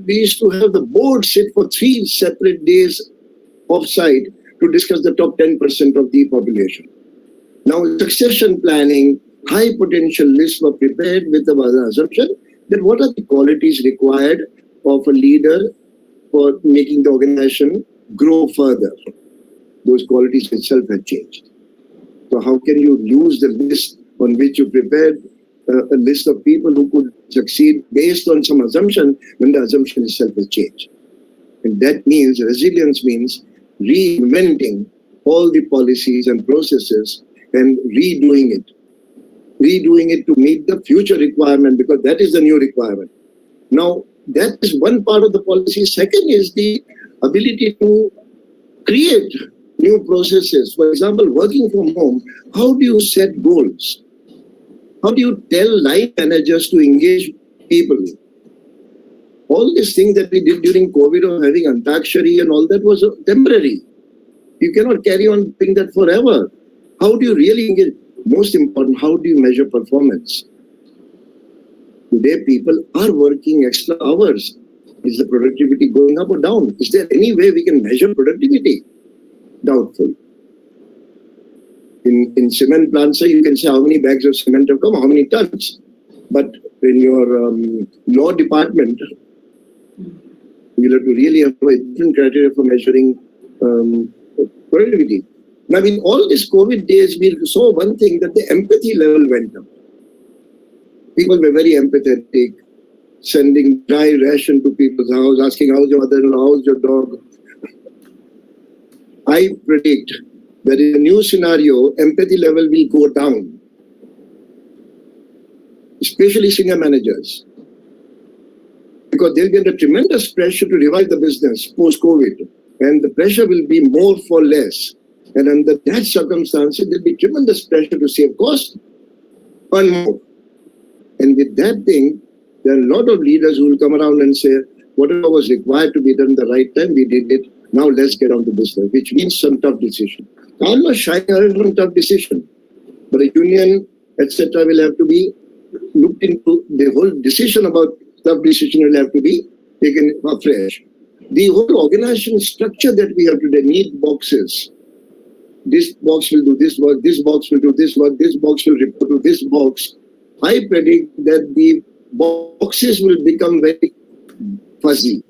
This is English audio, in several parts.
we used to have the board sit for 3 separate days off-site to discuss the top 10% of the population. Now, succession planning, high potential lists were prepared with the assumption that what are the qualities required of a leader for making the organization grow further. Those qualities itself had changed. So how can you use the list on which you prepared a list of people who could succeed based on some assumption when the assumption itself has changed? And that means resilience means reinventing all the policies and processes and redoing it to meet the future requirement, because that is the new requirement. Now, that is one part of the policy. Second is the ability to create new processes. For example, working from home, how do you set goals? How do you tell line managers to engage people? All these things that we did during COVID of having Antakshari and all that was temporary. You cannot carry on doing that forever. How do you really engage? Most important, how do you measure performance? Today, people are working extra hours. Is the productivity going up or down? Is there any way we can measure productivity? Doubtful. In cement plants, you can say how many bags of cement have come, how many tons. But in your law department, you'll have to really have a different criteria for measuring productivity. Now, in all these COVID days, we saw one thing, that the empathy level went up. People were very empathetic, sending dry ration to people's house, asking, how's your mother-in-law, how's your dog? I predict that in a new scenario, empathy level will go down, especially senior managers, because they'll get a tremendous pressure to revive the business post-COVID, and the pressure will be more for less. And under that circumstances, there'll be tremendous pressure to save cost, earn more. And with that thing, there are a lot of leaders who will come around and say, whatever was required to be done at the right time, we did it. Now let's get on to business, which means some tough decision. I'm not shying away from tough decision, but a union, etc., will have to be looked into. The whole decision about tough decision will have to be taken afresh. The whole organization structure that we have today need boxes. This box will do this work, this box will do this work, this box will report to this box. I predict that the boxes will become very fuzzy.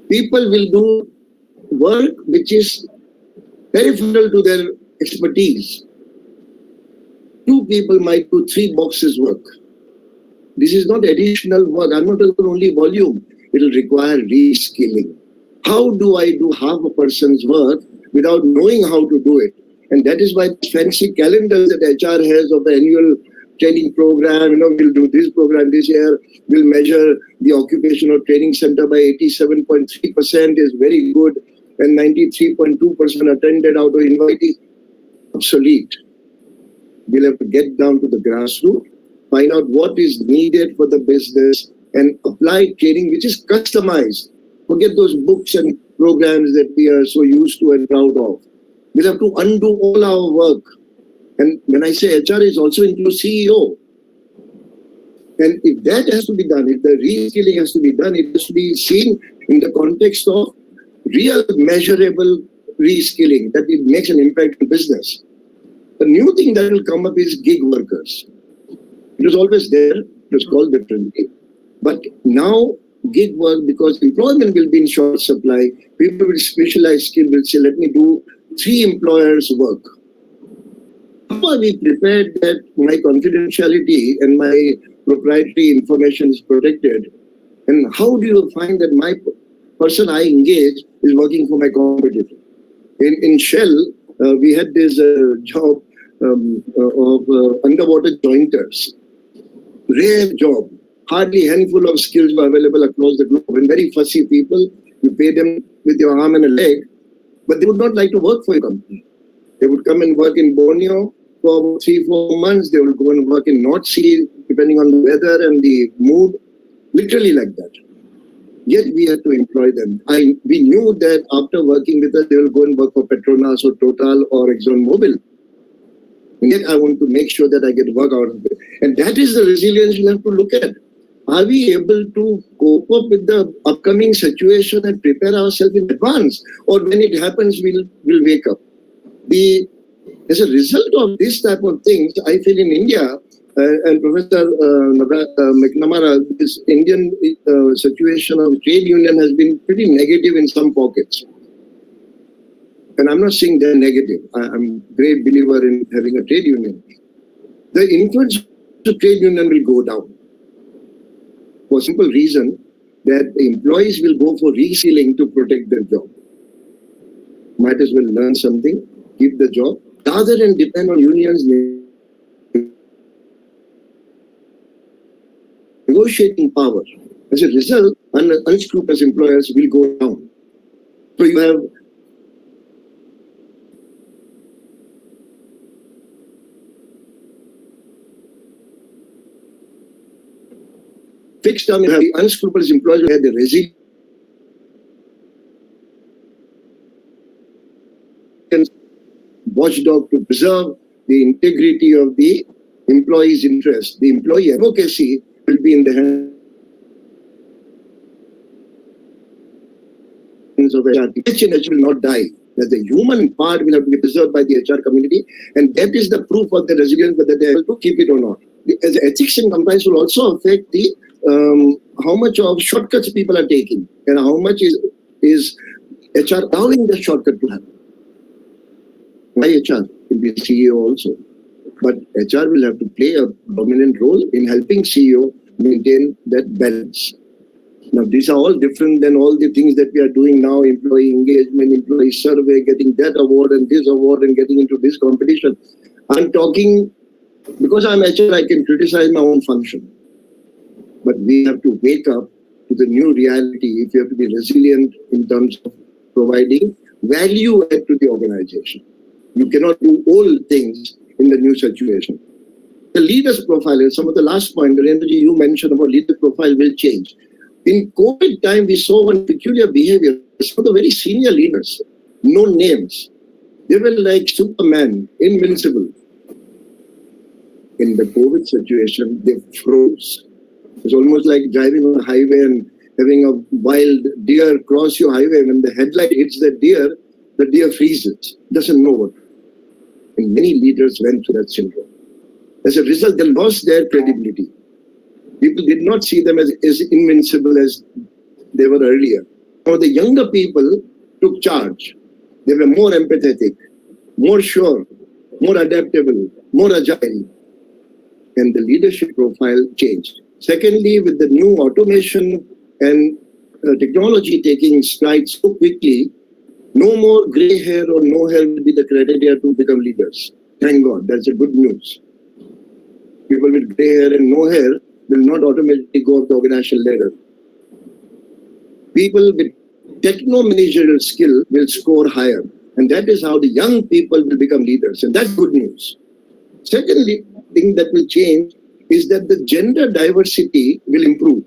People will do work which is peripheral to their expertise. 2 people might do 3 boxes work. This is not additional work. I'm not talking only volume. It will require reskilling. How do I do half a person's work without knowing how to do it? And that is why fancy calendars that HR has of the annual training program, we'll do this program this year, we'll measure the occupational training center by 87.3% is very good, and 93.2% attended out of invitees. Obsolete. We'll have to get down to the grassroots, find out what is needed for the business, and apply training which is customized. Forget those books and programs that we are so used to and proud of. We'll have to undo all our work. And when I say HR, is also include CEO. And if that has to be done, if the reskilling has to be done, it has to be seen in the context of real measurable reskilling, that it makes an impact on business. The new thing that will come up is gig workers. It was always there, it was called differently. But now gig work, because employment will be in short supply, people with specialized skill will say, let me do 3 employers' work. How are we prepared that my confidentiality and my proprietary information is protected? And how do you find that my person I engage is working for my competitor? In Shell, we had this job of underwater jointers. Rare job. Hardly a handful of skills were available across the globe. And very fussy people, you pay them with your arm and a leg, but they would not like to work for your company. They would come and work in Borneo for 3-4 months. They will go and work in North Sea, depending on the weather and the mood, literally like that. Yet we had to employ them. We knew that after working with us, they will go and work for Petronas or Total or ExxonMobil. And yet I want to make sure that I get work out of it. And that is the resilience you have to look at. Are we able to cope up with the upcoming situation and prepare ourselves in advance? Or when it happens, we'll wake up? As a result of this type of things, I feel in India, and Professor McNamara, this Indian situation of trade union has been pretty negative in some pockets. And I'm not saying they're negative. I'm a great believer in having a trade union. The influence of trade union will go down for a simple reason that the employees will go for reskilling to protect their job. Might as well learn something, keep the job, rather than depend on unions negotiating power. As a result, unscrupulous employers will go down. So you have fixed term, you have the unscrupulous employers who have the resilience watchdog to preserve the integrity of the employee's interest. The employee advocacy will be in the hands of HR. HR will not die. That the human part will have to be preserved by the HR community, and that is the proof of the resilience whether they are able to keep it or not. As ethics and compliance will also affect the how much of shortcuts people are taking, and how much is HR allowing the shortcut to happen. Why HR will be a CEO also, but HR will have to play a dominant role in helping CEO maintain that balance. Now, these are all different than all the things that we are doing now, employee engagement, employee survey, getting that award and this award and getting into this competition. I'm talking, because I'm HR, I can criticize my own function. But we have to wake up to the new reality if you have to be resilient in terms of providing value add to the organization. You cannot do old things in the new situation. The leader's profile, and some of the last point, Narendra-ji, you mentioned about leader profile will change. In COVID time, we saw one peculiar behavior. Some of the very senior leaders, no names. They were like Superman, invincible. In the COVID situation, they froze. It's almost like driving on a highway and having a wild deer cross your highway. When the headlight hits the deer freezes, doesn't know what. And many leaders went through that syndrome. As a result, they lost their credibility. People did not see them as invincible as they were earlier. Now the younger people took charge. They were more empathetic, more sure, more adaptable, more agile. And the leadership profile changed. Secondly, with the new automation and technology taking strides so quickly, no more gray hair or no hair will be the criteria to become leaders. Thank God, that's a good news. People with gray hair and no hair will not automatically go up the organizational ladder. People with techno-managerial skill will score higher. And that is how the young people will become leaders. And that's good news. Secondly, thing that will change is that the gender diversity will improve.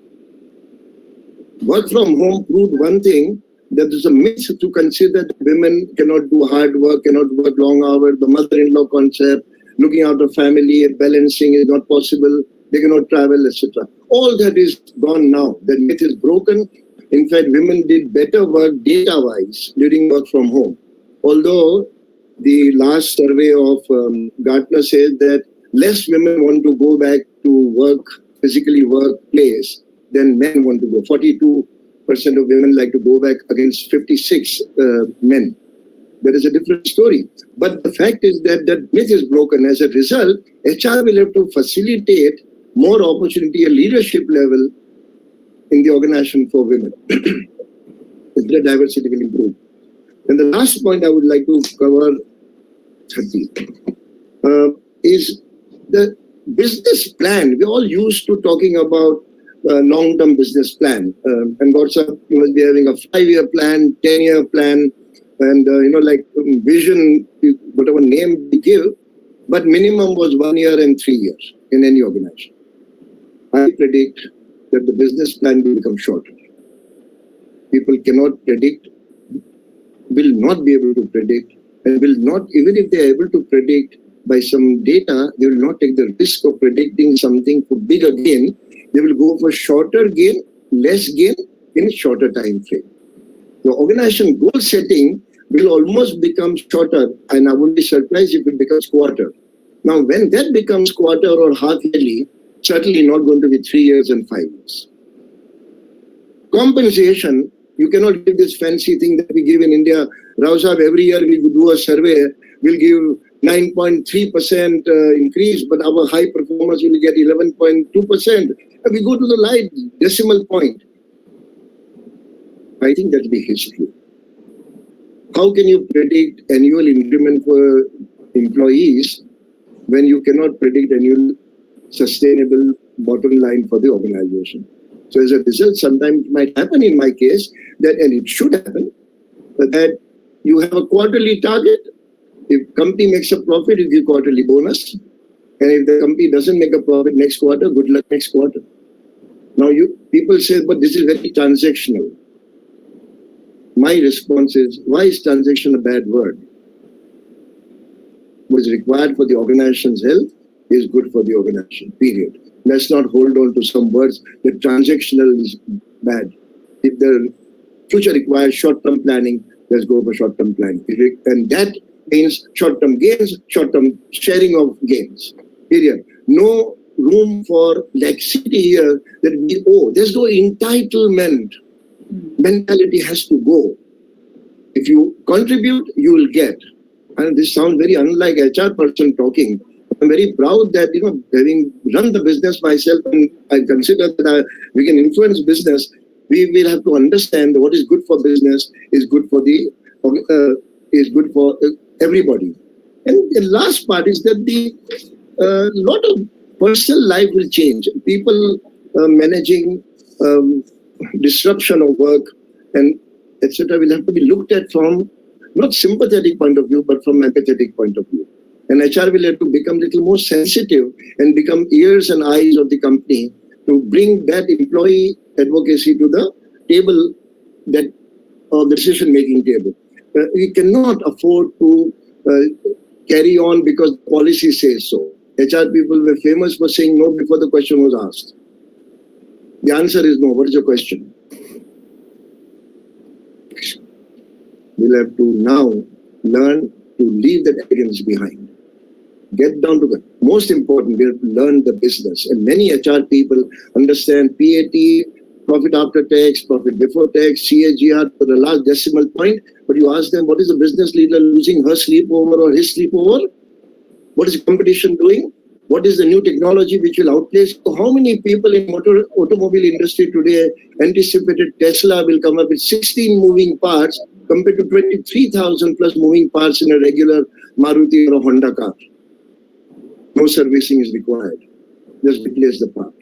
Work from home proved one thing, that there's a myth to consider that women cannot do hard work, cannot work long hours, the mother-in-law concept, looking after family and balancing is not possible, they cannot travel, etc. All that is gone now. That myth is broken. In fact, women did better work data-wise during work from home. Although the last survey of Gartner says that less women want to go back to work, physically workplace, than men want to go. 42% of women like to go back against 56 men. That is a different story. But the fact is that that myth is broken. As a result, HR will have to facilitate more opportunity at leadership level in the organization for women. The diversity will improve. And the last point I would like to cover, 30, is the business plan. We're all used to talking about long-term business plan. And Gaur sir, you must be having a 5-year plan, 10-year plan, and like vision, whatever name we give, but minimum was 1 year and 3 years in any organization. I predict that the business plan will become shorter. People cannot predict, will not be able to predict, and will not, even if they are able to predict by some data, they will not take the risk of predicting something for big again They will go for shorter gain, less gain in shorter time frame. The organization goal setting will almost become shorter, and I would be surprised if it becomes quarter. Now, when that becomes quarter or half yearly, certainly not going to be 3 years and 5 years. Compensation, you cannot give this fancy thing that we give in India. Rao Sahab, every year we do a survey, we'll give 9.3% increase, but our high performers will get 11.2%. And we go to the light decimal point. I think that'll be history. How can you predict annual increment for employees when you cannot predict annual sustainable bottom line for the organization? So as a result, sometimes it might happen in my case that, and it should happen, that you have a quarterly target. If company makes a profit, you give quarterly bonus. And if the company doesn't make a profit next quarter, good luck next quarter. Now people say, but this is very transactional. My response is, why is transaction a bad word? What is required for the organization's health is good for the organization, period. Let's not hold on to some words that transactional is bad. If the future requires short-term planning, let's go for short-term planning. And that means short-term gains, short-term sharing of gains, period. No room for laxity here that we owe. There's no entitlement. Mentality has to go. If you contribute, you will get. And this sounds very unlike HR person talking. I'm very proud that, having run the business myself, and I consider that we can influence business, we will have to understand that what is good for business is good for everybody. And the last part is that the lot of personal life will change. People managing disruption of work and etc. will have to be looked at from not sympathetic point of view, but from empathetic point of view. And HR will have to become a little more sensitive and become ears and eyes of the company to bring that employee advocacy to the table, that or the decision-making table. We cannot afford to carry on because policy says so. HR people were famous for saying no before the question was asked. The answer is no. What is your question? We'll have to now learn to leave that arrogance behind. Get down to the most important, we have to learn the business. And many HR people understand PAT, profit after tax, profit before tax, CAGR to the last decimal point. But you ask them, what is the business leader losing her sleep over or his sleep over? What is the competition doing? What is the new technology which will outplace? So how many people in automobile industry today anticipated Tesla will come up with 16 moving parts compared to 23,000 plus moving parts in a regular Maruti or a Honda car? No servicing is required. Just replace the part.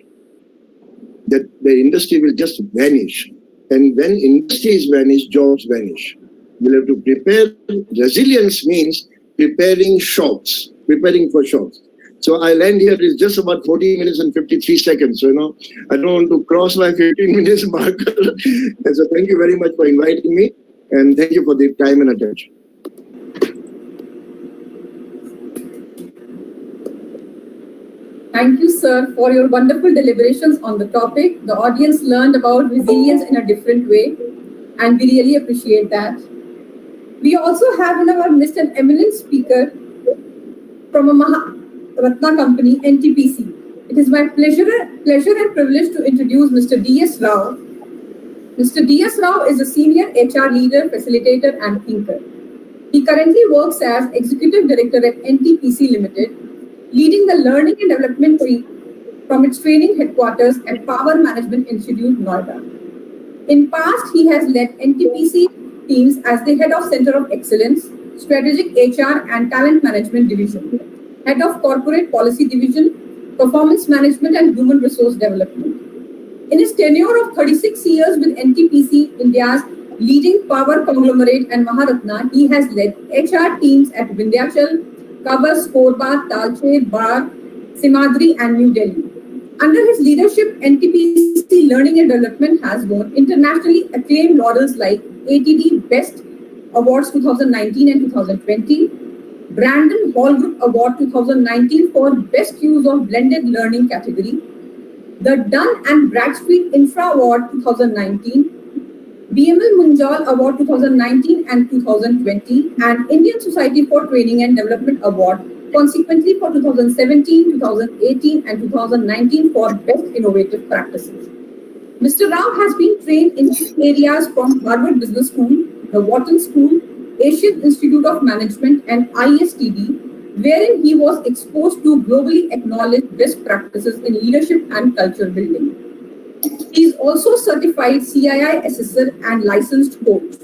That the industry will just vanish. And when industries vanish, jobs vanish. We'll have to prepare. Resilience means preparing shocks, preparing for shocks. So I'll end here. It's just about 14 minutes and 53 seconds. So, I don't want to cross my 15 minutes marker. And so thank you very much for inviting me. And thank you for the time and attention. Thank you, sir, for your wonderful deliberations on the topic. The audience learned about resilience in a different way, and we really appreciate that. We also have in our midst an eminent speaker from a Maharatna company, NTPC. It is my pleasure and privilege to introduce Mr. D.S. Rao. Mr. D.S. Rao is a senior HR leader, facilitator, and thinker. He currently works as Executive Director at NTPC Limited, leading the learning and development from its training headquarters at Power Management Institute, Noida. In past, he has led NTPC teams as the Head of Center of Excellence, Strategic HR and Talent Management Division, Head of Corporate Policy Division, Performance Management and Human Resource Development. In his tenure of 36 years with NTPC, India's leading power conglomerate and Maharatna, he has led HR teams at Vindhyachal, Kabas, Korba, Talcher, Bar, Simadri, and New Delhi. Under his leadership, NTPC Learning and Development has won internationally acclaimed laurels like ATD Best Awards 2019 and 2020, Brandon Hall Group Award 2019 for Best Use of Blended Learning category, the Dun and Bradstreet Infra Award 2019, BML Munjal Award 2019 and 2020, and Indian Society for Training and Development Award, consequently for 2017, 2018, and 2019 for Best Innovative Practices. Mr. Rao has been trained in areas from Harvard Business School, the Wharton School, Asian Institute of Management, and ISTD, wherein he was exposed to globally acknowledged best practices in leadership and culture building. He is also certified CII assessor and licensed coach.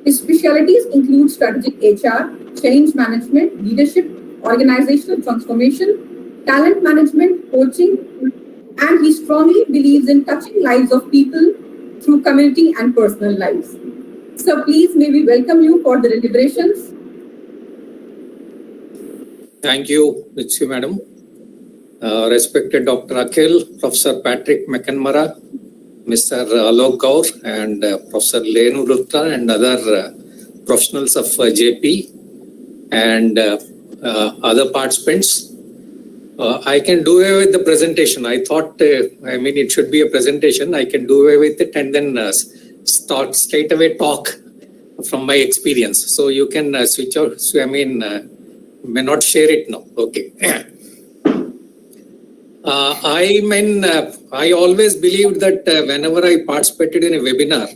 His specialties include strategic HR, change management, leadership, organizational transformation, talent management, coaching, and he strongly believes in touching lives of people through community and personal lives. So please, may we welcome you for the deliberations. Thank you, Madam. Respected Dr. Aquil, Professor Patrick McNamara, Mr. Alok Gaur, and Professor Lenu Lutta, and other professionals of Jaypee, and other participants. I can do away with the presentation. I thought, it should be a presentation. I can do away with it and then start straight away talk from my experience. So you can switch out. So may not share it now. Okay. I always believed that whenever I participated in a webinar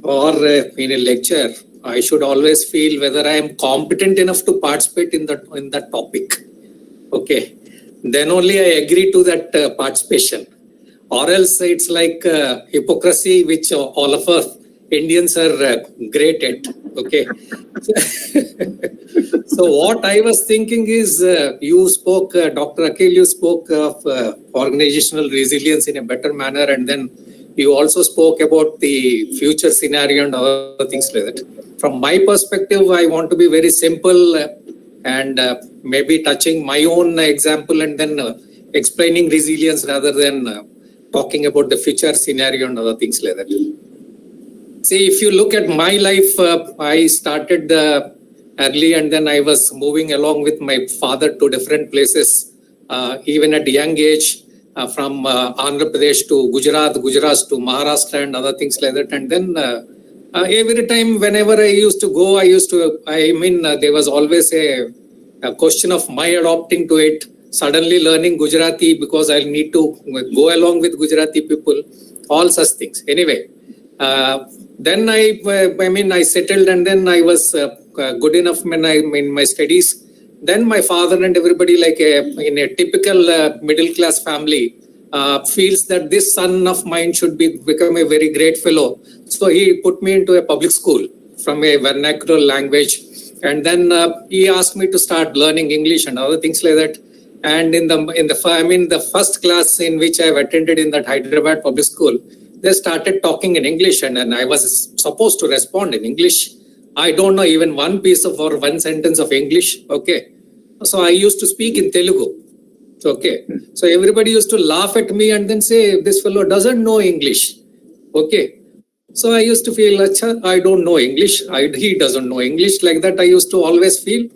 or in a lecture, I should always feel whether I am competent enough to participate in that topic. Okay. Then only I agree to that participation. Or else it's like hypocrisy, which all of us Indians are great at. Okay. So what I was thinking is, you spoke, Dr. Aquil, you spoke of organizational resilience in a better manner, and then you also spoke about the future scenario and other things like that. From my perspective, I want to be very simple and maybe touching my own example and then explaining resilience rather than talking about the future scenario and other things like that. See, if you look at my life, I started early and then I was moving along with my father to different places, even at a young age, from Andhra Pradesh to Gujarat to Maharashtra and other things like that. And then every time, whenever I used to go, there was always a question of my adopting to it, suddenly learning Gujarati because I need to go along with Gujarati people, all such things. Anyway, then I settled and then I was good enough in my studies. Then my father and everybody, like in a typical middle class family, feels that this son of mine should become a very great fellow. So he put me into a public school from a vernacular language. And then he asked me to start learning English and other things like that. And in the first class in which I've attended in that Hyderabad public school, they started talking in English and I was supposed to respond in English. I don't know even one piece of or one sentence of English. Okay. So I used to speak in Telugu. Okay. So everybody used to laugh at me and then say, this fellow doesn't know English. Okay. So I used to feel, I don't know English. He doesn't know English. Like that I used to always feel.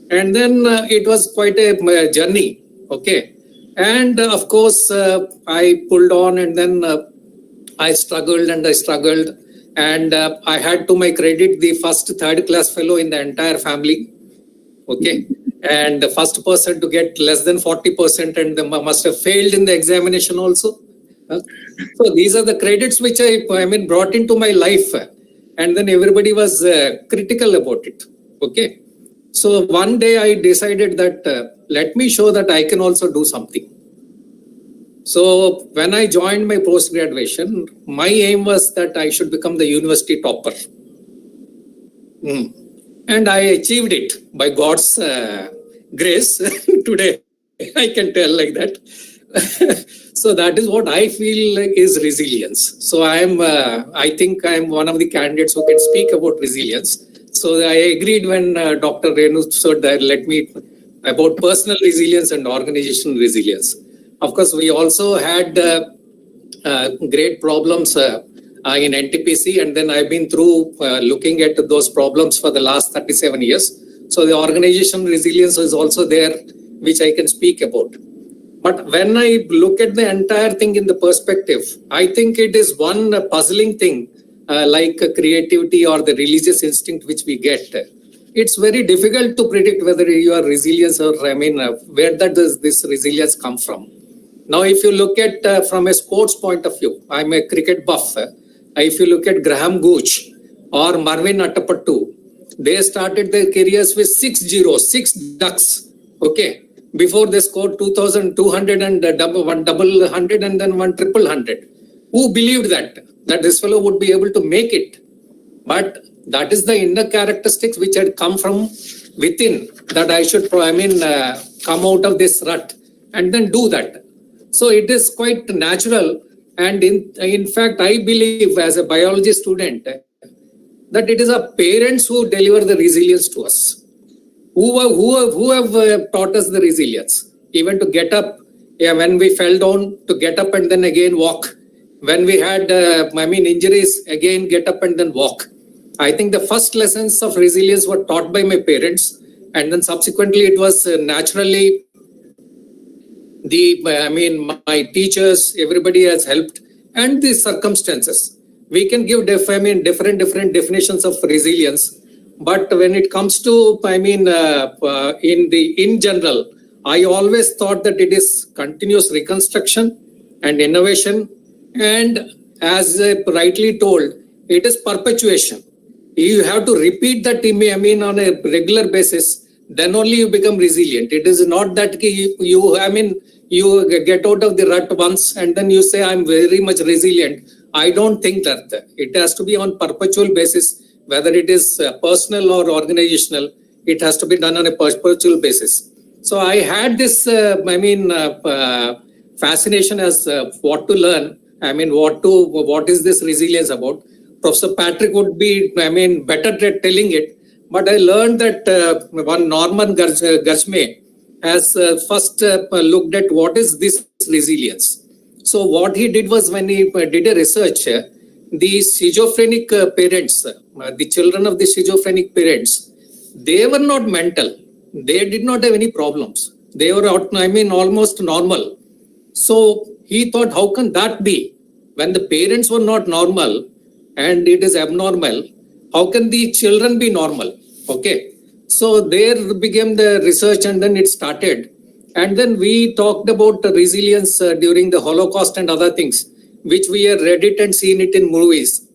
And then it was quite a journey. Okay. And of course, I pulled on and then I struggled and I had to my credit the first third class fellow in the entire family. Okay. And the first person to get less than 40% and they must have failed in the examination also. So these are the credits which I brought into my life. And then everybody was critical about it. Okay. So one day I decided that let me show that I can also do something. So when I joined my post-graduation, my aim was that I should become the university topper. And I achieved it by God's grace. Today, I can tell like that. So that is what I feel like is resilience. So I think I'm one of the candidates who can speak about resilience. So I agreed when Dr. Renu said that let me about personal resilience and organizational resilience. Of course, we also had great problems in NTPC, and then I've been through looking at those problems for the last 37 years. So the organizational resilience is also there, which I can speak about. But when I look at the entire thing in the perspective, I think it is one puzzling thing, like creativity or the religious instinct which we get. It's very difficult to predict whether you are resilient or, where does this resilience come from? Now, if you look at from a sports point of view, I'm a cricket buff. If you look at Graham Gooch or Marvin Attapattu, they started their careers with 6 ducks. Okay. Before they scored 2,200 and one double hundred and then one triple hundred. Who believed that this fellow would be able to make it? But that is the inner characteristics which had come from within, that I should, come out of this rut and then do that. So it is quite natural. And in fact, I believe as a biology student that it is our parents who deliver the resilience to us. Who have taught us the resilience, even to get up, when we fell down, to get up and then again walk. When we had, injuries, again get up and then walk. I think the first lessons of resilience were taught by my parents, and then subsequently it was naturally my teachers, everybody has helped, and the circumstances. We can give different definitions of resilience. But when it comes to, in general, I always thought that it is continuous reconstruction and innovation. And as rightly told, it is perpetuation. You have to repeat that, on a regular basis, then only you become resilient. It is not that you get out of the rut once and then you say, I'm very much resilient. I don't think that. It has to be on perpetual basis. Whether it is personal or organizational, it has to be done on a perpetual basis. So I had this, fascination as what to learn. What is this resilience about? Professor Patrick would be, better at telling it. But I learned that one Norman Gachme has first looked at what is this resilience. So what he did was, when he did a research, the schizophrenic parents, the children of the schizophrenic parents, they were not mental. They did not have any problems. They were, almost normal. So he thought, how can that be? When the parents were not normal and it is abnormal, how can the children be normal? Okay. So there became the research, and then it started. And then we talked about the resilience during the Holocaust and other things, which we have read it and seen it in movies.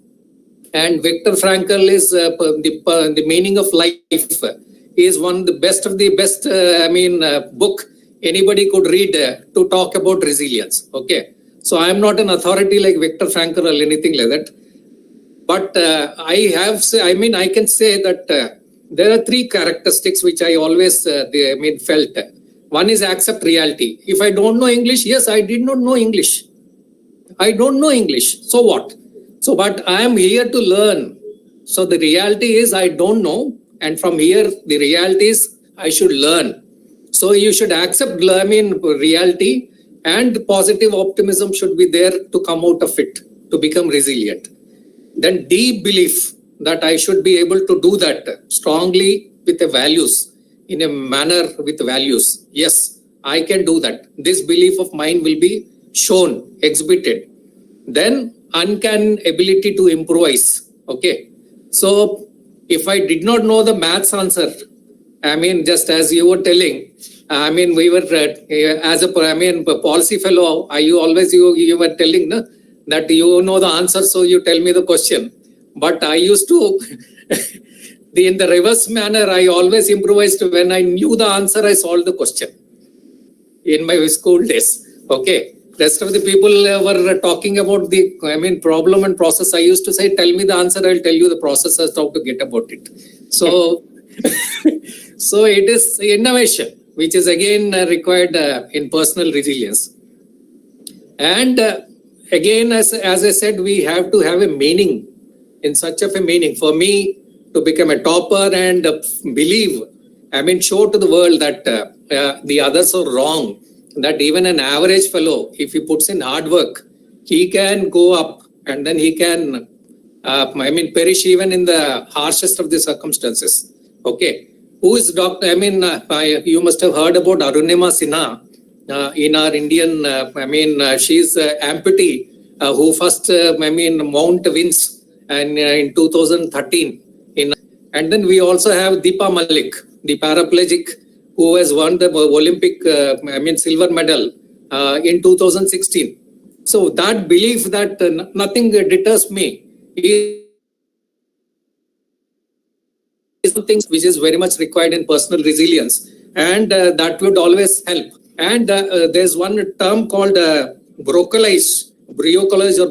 And Viktor Frankl is the meaning of life is one of the best book anybody could read to talk about resilience. Okay. So I am not an authority like Viktor Frankl or anything like that. But I can say that there are 3 characteristics which I always felt. One is accept reality. If I don't know English, yes, I did not know English. I don't know English. So what? So, but I am here to learn. So the reality is I don't know. And from here, the reality is I should learn. So you should accept, reality, and positive optimism should be there to come out of it, to become resilient. Then deep belief that I should be able to do that strongly with the values, in a manner with values. Yes, I can do that. This belief of mine will be shown, exhibited. Then uncanny ability to improvise. Okay. So if I did not know the maths answer, just as you were telling, we were as a policy fellow, you were telling that you know the answer, so you tell me the question. But I used to, in the reverse manner, I always improvised. When I knew the answer, I solved the question in my school days. Okay. Rest of the people were talking about the problem and process. I used to say, tell me the answer, I'll tell you the process as to how to get about it. So, so it is innovation, which is again required in personal resilience. And again, as I said, we have to have a meaning, in such of a meaning. For me to become a topper and believe, show to the world that the others are wrong. That even an average fellow, if he puts in hard work, he can go up and then he can, perish even in the harshest of the circumstances. Okay. Who is Dr. You must have heard about Arunima Sinha. in our Indian, she's amputee who first, Mount Vince and in 2013. And then we also have Deepa Malik, the paraplegic who has won the Olympic, silver medal in 2016. So that belief that nothing deters me is something which is very much required in personal resilience, and that would always help. And there's one term called brocolize or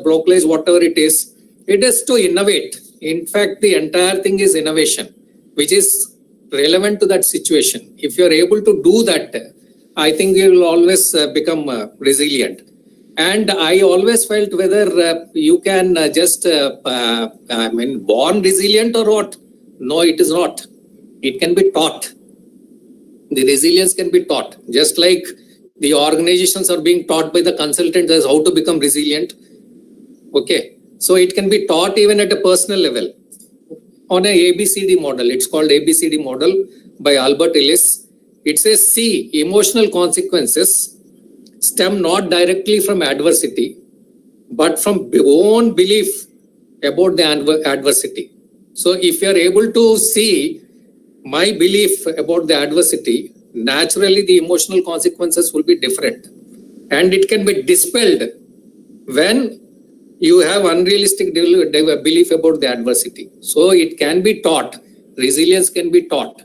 brocolize, whatever it is. It is to innovate. In fact, the entire thing is innovation, which is relevant to that situation. If you're able to do that, I think you will always become resilient. And I always felt whether you can born resilient or what. No, it is not. It can be taught. The resilience can be taught. Just like the organizations are being taught by the consultants as how to become resilient. Okay. So it can be taught even at a personal level on a ABCD model. It's called ABCD model by Albert Ellis. It says, C, emotional consequences stem not directly from adversity, but from own belief about the adversity. So if you are able to see my belief about the adversity, naturally the emotional consequences will be different. And it can be dispelled when you have unrealistic belief about the adversity. So it can be taught. Resilience can be taught.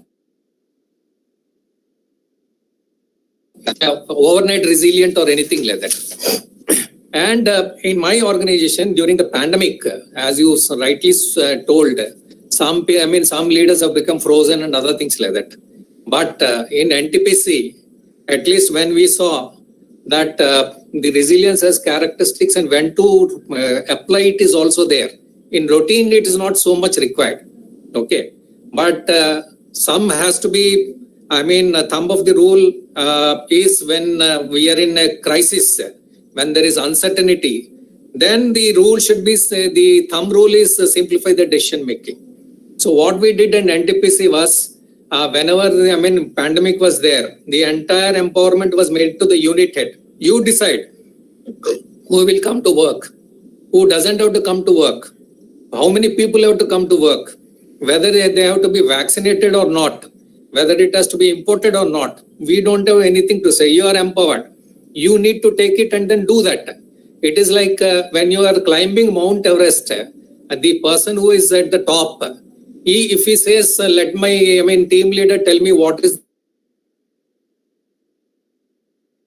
Overnight resilient or anything like that. And in my organization during the pandemic, as you rightly told, some leaders have become frozen and other things like that. But in NTPC, at least when we saw that the resilience has characteristics and when to apply it is also there. In routine, it is not so much required. Okay. But some has to be, thumb of the rule is when we are in a crisis, when there is uncertainty, then the rule should be, the thumb rule is simplify the decision making. So what we did in NTPC was, whenever pandemic was there, the entire empowerment was made to the unit head. You decide who will come to work, who doesn't have to come to work, how many people have to come to work, whether they have to be vaccinated or not, whether it has to be imported or not. We don't have anything to say. You are empowered. You need to take it and then do that. It is like when you are climbing Mount Everest, the person who is at the top, if he says, let my team leader tell me what is,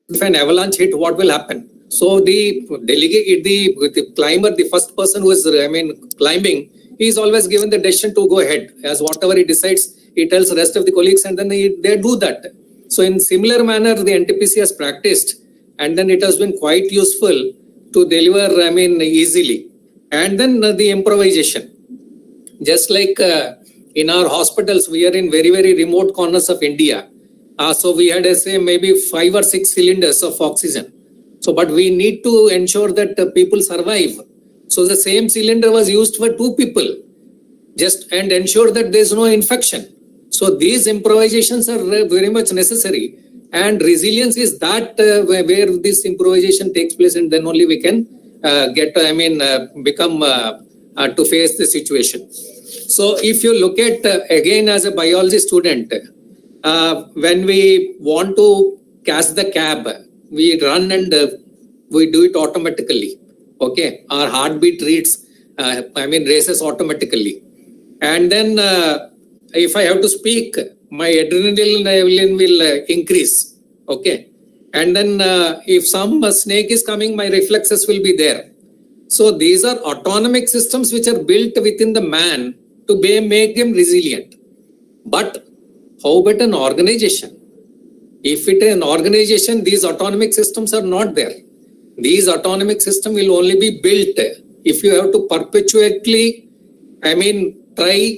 if an avalanche hit, what will happen? So the delegate, the climber, the first person who is climbing, he is always given the decision to go ahead. As whatever he decides, he tells the rest of the colleagues and then they do that. So in similar manner, the NTPC has practiced and then it has been quite useful to deliver, easily. And then the improvisation. Just like in our hospitals, we are in very, very remote corners of India. So we had, say, maybe 5 or 6 cylinders of oxygen. So, but we need to ensure that people survive. So the same cylinder was used for 2 people, and ensure that there is no infection. So these improvisations are very much necessary. And resilience is that where this improvisation takes place, and then only we can become to face the situation. So if you look at, again, as a biology student, when we want to catch the cab, we run and we do it automatically. Okay, our heartbeat reads, races automatically. And then if I have to speak, my adrenaline will increase. Okay, and then if some snake is coming, my reflexes will be there. So these are autonomic systems which are built within the man to make him resilient. But how about an organization? If it is an organization, these autonomic systems are not there. These autonomic systems will only be built if you have to perpetually, try,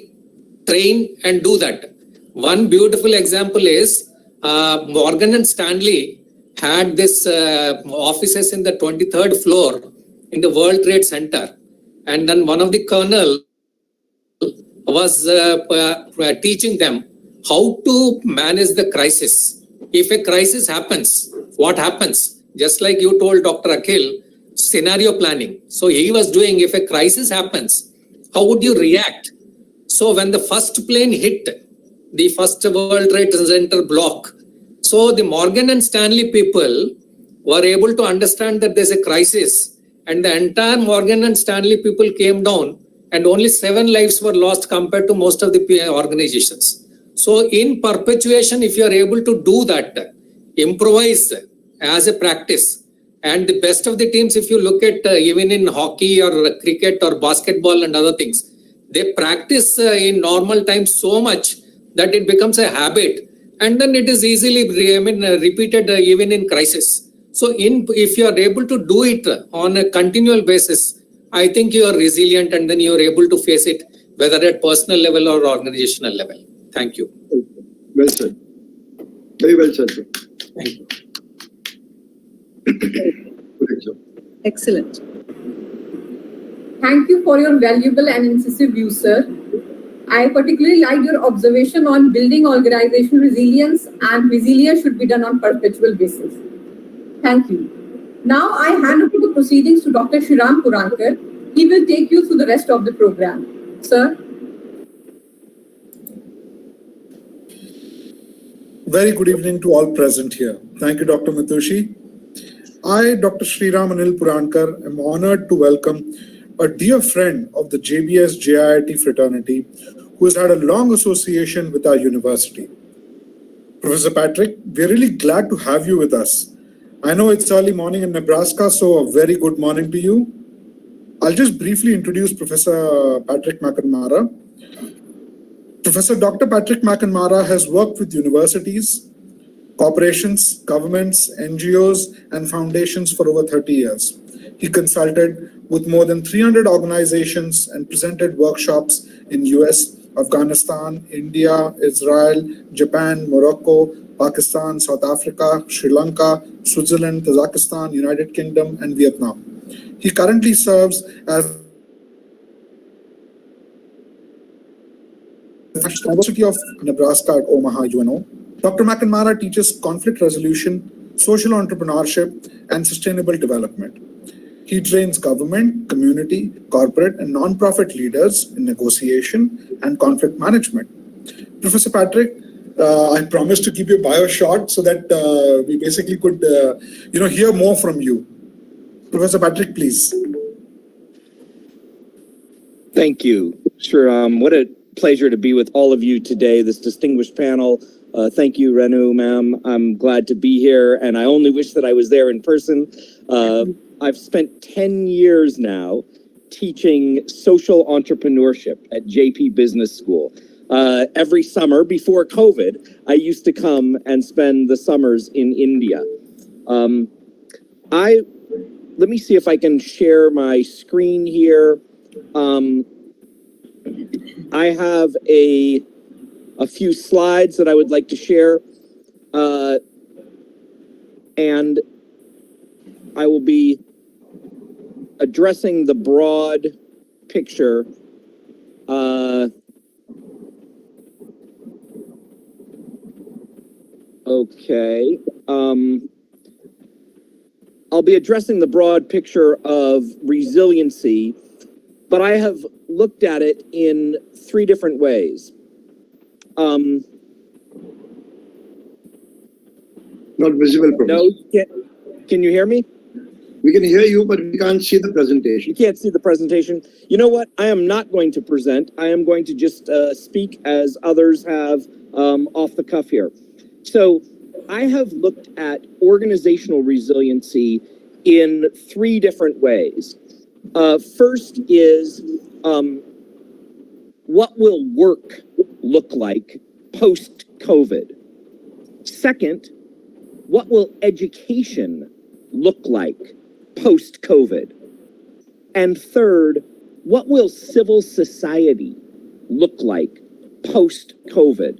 train and do that. One beautiful example is Morgan and Stanley had this offices in the 23rd floor in the World Trade Center. And then one of the colonel was teaching them how to manage the crisis. If a crisis happens, what happens. Just like you told Dr. Aquil, scenario planning. So he was doing, if a crisis happens, how would you react? So when the first plane hit the first World Trade Center block, so the Morgan and Stanley people were able to understand that there's a crisis, and the entire Morgan and Stanley people came down, and only 7 lives were lost compared to most of the organizations. So in perpetuation, if you are able to do that, improvise as a practice, and the best of the teams, if you look at even in hockey or cricket or basketball and other things, they practice in normal times so much that it becomes a habit, and then it is easily repeated even in crisis. So if you are able to do it on a continual basis, I think you are resilient, and then you are able to face it, whether at personal level or organizational level. Thank you. Well said. Very well said, sir. Thank you. Correct, sir. Excellent. Thank you for your valuable and incisive views, sir. I particularly like your observation on building organizational resilience, and resilience should be done on perpetual basis. Thank you. Now I hand over the proceedings to Dr. Shri Purankar. He will take you through the rest of the program. Sir. Very good evening to all present here. Thank you, Dr. Mitushi. I, Dr. Shri Anil Purankar, am honored to welcome a dear friend of the JBS JIIT fraternity who has had a long association with our university. Professor Patrick, we're really glad to have you with us. I know it's early morning in Nebraska, so a very good morning to you. I'll just briefly introduce Professor Patrick McNamara. Professor Dr. Patrick McNamara has worked with universities, corporations, governments, NGOs, and foundations for over 30 years. He consulted with more than 300 organizations and presented workshops in US, Afghanistan, India, Israel, Japan, Morocco, Pakistan, South Africa, Sri Lanka, Switzerland, Kazakhstan, United Kingdom, and Vietnam. He currently serves as the University of Nebraska at Omaha, UNO. Dr. McNamara teaches conflict resolution, social entrepreneurship, and sustainable development. He trains government, community, corporate, and non-profit leaders in negotiation and conflict management. Professor Patrick, I promised to keep your bio short so that we basically could, hear more from you. Professor Patrick, please. Thank you, Shri. What a pleasure to be with all of you today, this distinguished panel. Thank you, Renu, ma'am. I'm glad to be here, and I only wish that I was there in person. I've spent 10 years now teaching social entrepreneurship at Jaypee Business School. Every summer before COVID, I used to come and spend the summers in India. Let me see if I can share my screen here. I have a few slides that I would like to share, and I will be addressing the broad picture. Okay. I'll be addressing the broad picture of resiliency, but I have looked at it in 3 different ways. Not visible, Professor. No, can you hear me? We can hear you, but we can't see the presentation. You can't see the presentation. You know what? I am not going to present. I am going to just speak as others have off the cuff here. So I have looked at organizational resiliency in 3 different ways. First is what will work look like post-COVID? Second, what will education look like post-COVID? And third, what will civil society look like post-COVID?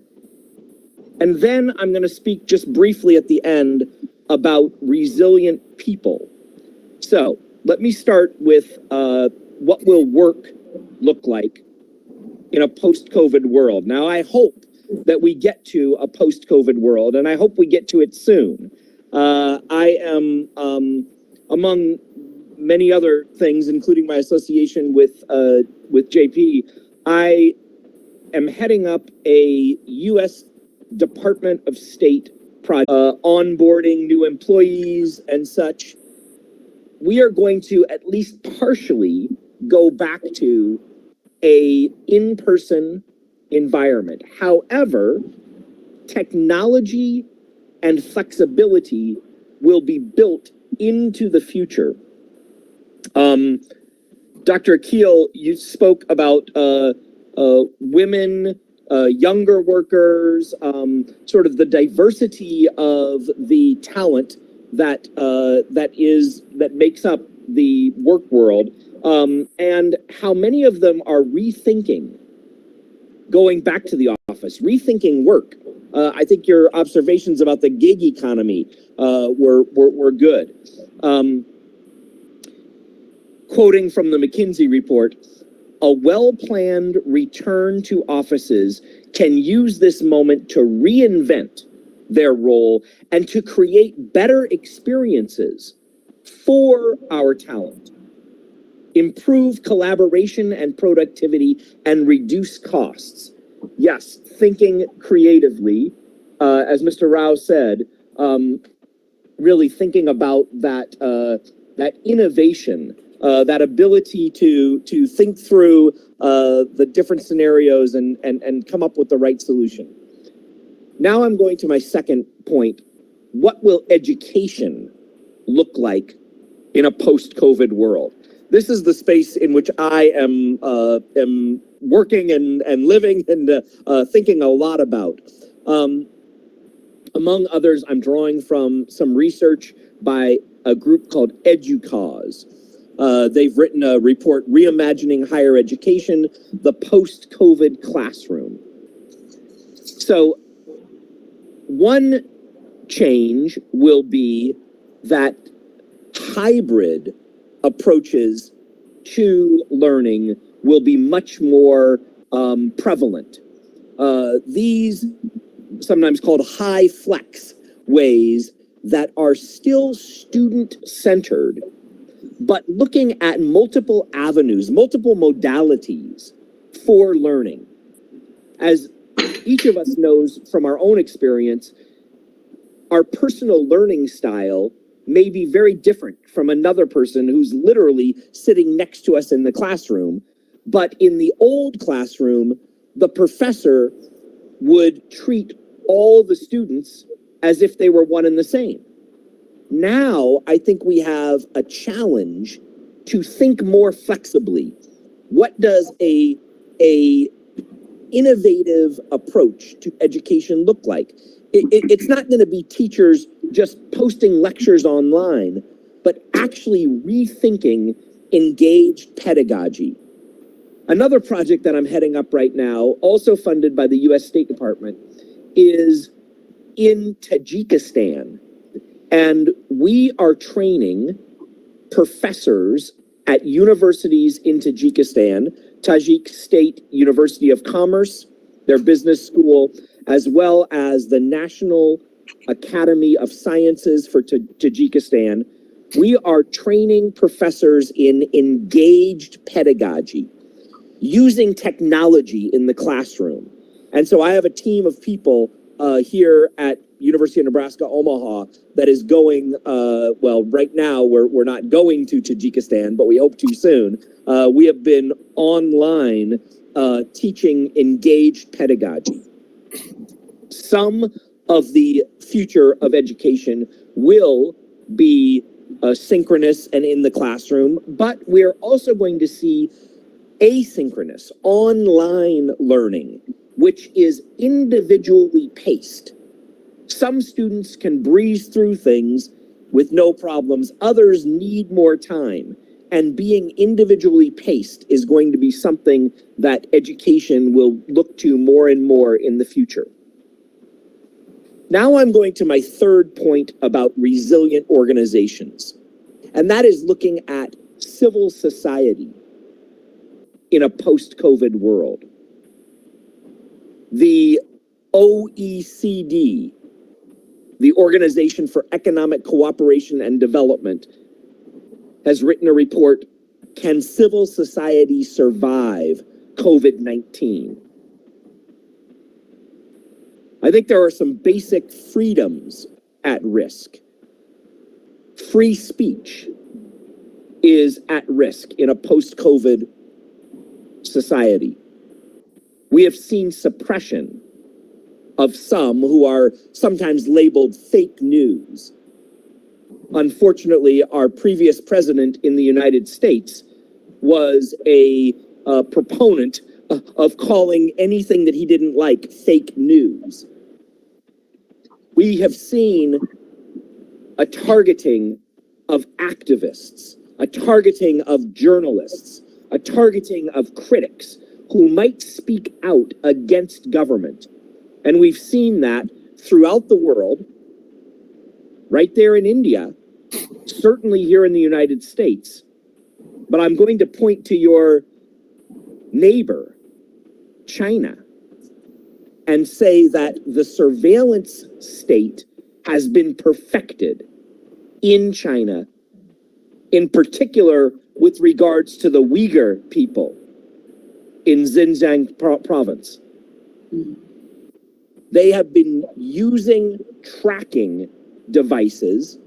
And then I'm going to speak just briefly at the end about resilient people. So let me start with what will work look like in a post-COVID world. Now, I hope that we get to a post-COVID world, and I hope we get to it soon. I am, among many other things, including my association with Jaypee, I am heading up a U.S. Department of State project, onboarding new employees and such. We are going to at least partially go back to a in-person environment. However, technology and flexibility will be built into the future. Dr. Aquil, you spoke about women, younger workers, sort of the diversity of the talent that makes up the work world, and how many of them are rethinking going back to the office, rethinking work. I think your observations about the gig economy were good. Quoting from the McKinsey report, a well-planned return to offices can use this moment to reinvent their role and to create better experiences for our talent, improve collaboration and productivity, and reduce costs. Yes, thinking creatively, as Mr. Rao said, really thinking about that innovation, that ability to think through the different scenarios and come up with the right solution. Now I'm going to my second point. What will education look like in a post-COVID world? This is the space in which I am working and living and thinking a lot about. Among others, I'm drawing from some research by a group called EduCause. They've written a report, Reimagining Higher Education, the Post-COVID Classroom. So one change will be that hybrid approaches to learning will be much more prevalent. These sometimes called high flex ways that are still student-centered, but looking at multiple avenues, multiple modalities for learning. As each of us knows from our own experience, our personal learning style may be very different from another person who's literally sitting next to us in the classroom. But in the old classroom, the professor would treat all the students as if they were one and the same. Now, I think we have a challenge to think more flexibly. What does a innovative approach to education look like? It's not going to be teachers just posting lectures online, but actually rethinking engaged pedagogy. Another project that I'm heading up right now, also funded by the US State Department, is in Tajikistan. And we are training professors at universities in Tajikistan, Tajik State University of Commerce, their business school, as well as the National Academy of Sciences for Tajikistan. We are training professors in engaged pedagogy, using technology in the classroom. And so I have a team of people here at University of Nebraska, Omaha, that is going, well, right now we're not going to Tajikistan, but we hope to soon. We have been online teaching engaged pedagogy. Some of the future of education will be synchronous and in the classroom, but we're also going to see asynchronous online learning, which is individually paced. Some students can breeze through things with no problems. Others need more time. And being individually paced is going to be something that education will look to more and more in the future. Now I'm going to my third point about resilient organizations. And that is looking at civil society in a post-COVID world. The OECD the Organization for Economic Cooperation and Development, has written a report, Can Civil Society Survive COVID-19? I think there are some basic freedoms at risk. Free speech is at risk in a post-COVID society. We have seen suppression of some who are sometimes labeled fake news. Unfortunately, our previous president in the United States was a proponent of calling anything that he didn't like fake news. We have seen a targeting of activists, a targeting of journalists, a targeting of critics who might speak out against government. And we've seen that throughout the world, right there in India, certainly here in the United States. But I'm going to point to your neighbor, China, and say that the surveillance state has been perfected in China, in particular with regards to the Uyghur people in Xinjiang province. They have been using tracking devices,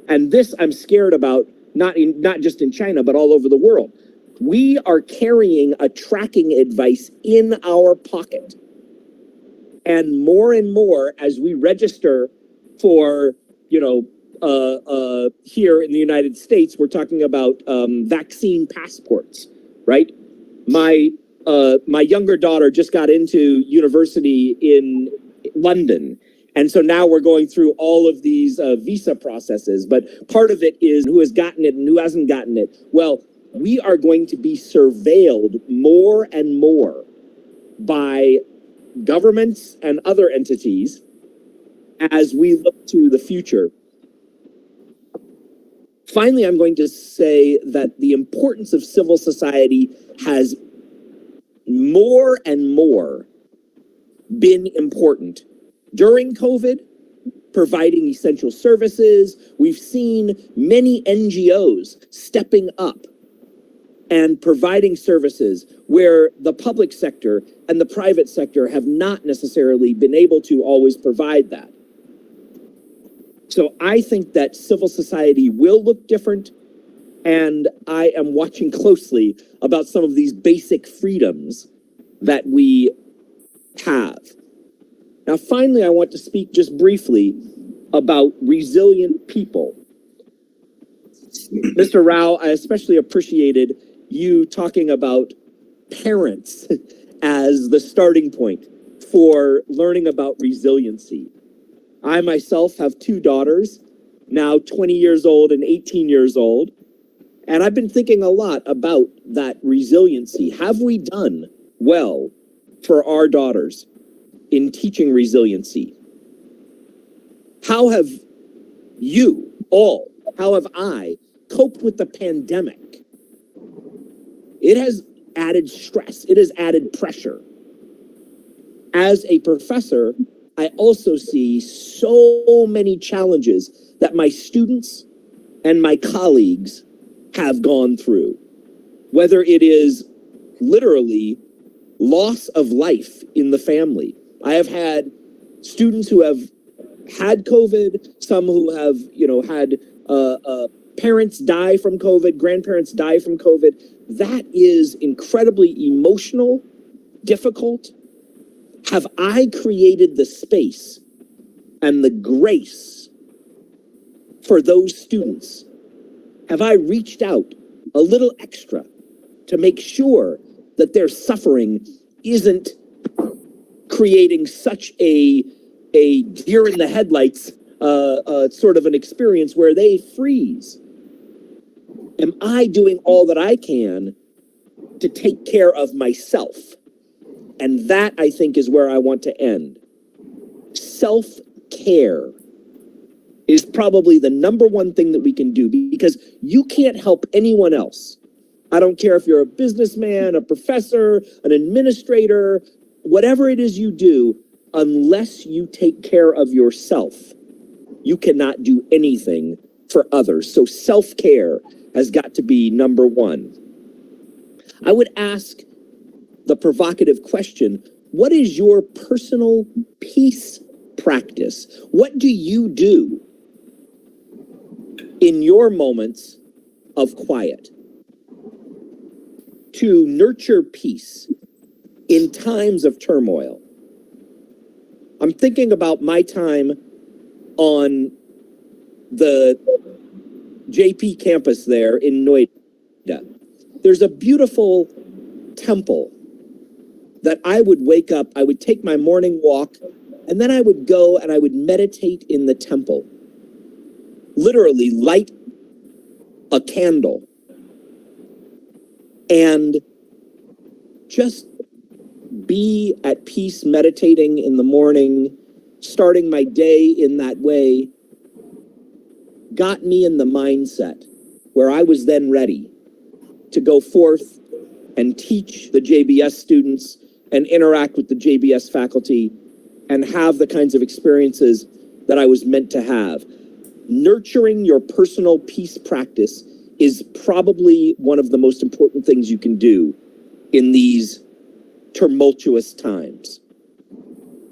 and this I'm scared about, not just in China, but all over the world. We are carrying a tracking device in our pocket. And more as we register for, here in the United States, we're talking about vaccine passports, right? My younger daughter just got into university in London. And so now we're going through all of these visa processes. But part of it is who has gotten it and who hasn't gotten it. Well, we are going to be surveilled more and more by governments and other entities as we look to the future. Finally, I'm going to say that the importance of civil society has more and more been important. During COVID, providing essential services, we've seen many NGOs stepping up and providing services where the public sector and the private sector have not necessarily been able to always provide that. So I think that civil society will look different, and I am watching closely about some of these basic freedoms that we have. Now, finally, I want to speak just briefly about resilient people. Mr. Rao, I especially appreciated you talking about parents as the starting point for learning about resiliency. I myself have two daughters, now 20 years old and 18 years old, and I've been thinking a lot about that resiliency. Have we done well for our daughters in teaching resiliency? How have you all, how have I coped with the pandemic? It has added stress. It has added pressure. As a professor, I also see so many challenges that my students and my colleagues have gone through, whether it is literally loss of life in the family. I have had students who have had COVID, some who have, had parents die from COVID, grandparents die from COVID. That is incredibly emotional, difficult. Have I created the space and the grace for those students? Have I reached out a little extra to make sure that their suffering isn't creating such a deer in the headlights sort of an experience where they freeze? Am I doing all that I can to take care of myself? And that, I think, is where I want to end. Self-care is probably the number one thing that we can do, because you can't help anyone else. I don't care if you're a businessman, a professor, an administrator, whatever it is you do, unless you take care of yourself. you cannot do anything for others. So self-care has got to be number one. I would ask the provocative question, what is your personal peace practice? What do you do in your moments of quiet to nurture peace in times of turmoil? I'm thinking about my time on the Jaypee campus there in Noida. There's a beautiful temple that I would wake up, I would take my morning walk, and then I would go and I would meditate in the temple. Literally light a candle and just be at peace, meditating in the morning, starting my day in that way, got me in the mindset where I was then ready to go forth and teach the JBS students and interact with the JBS faculty and have the kinds of experiences that I was meant to have. Nurturing your personal peace practice is probably one of the most important things you can do in these tumultuous times.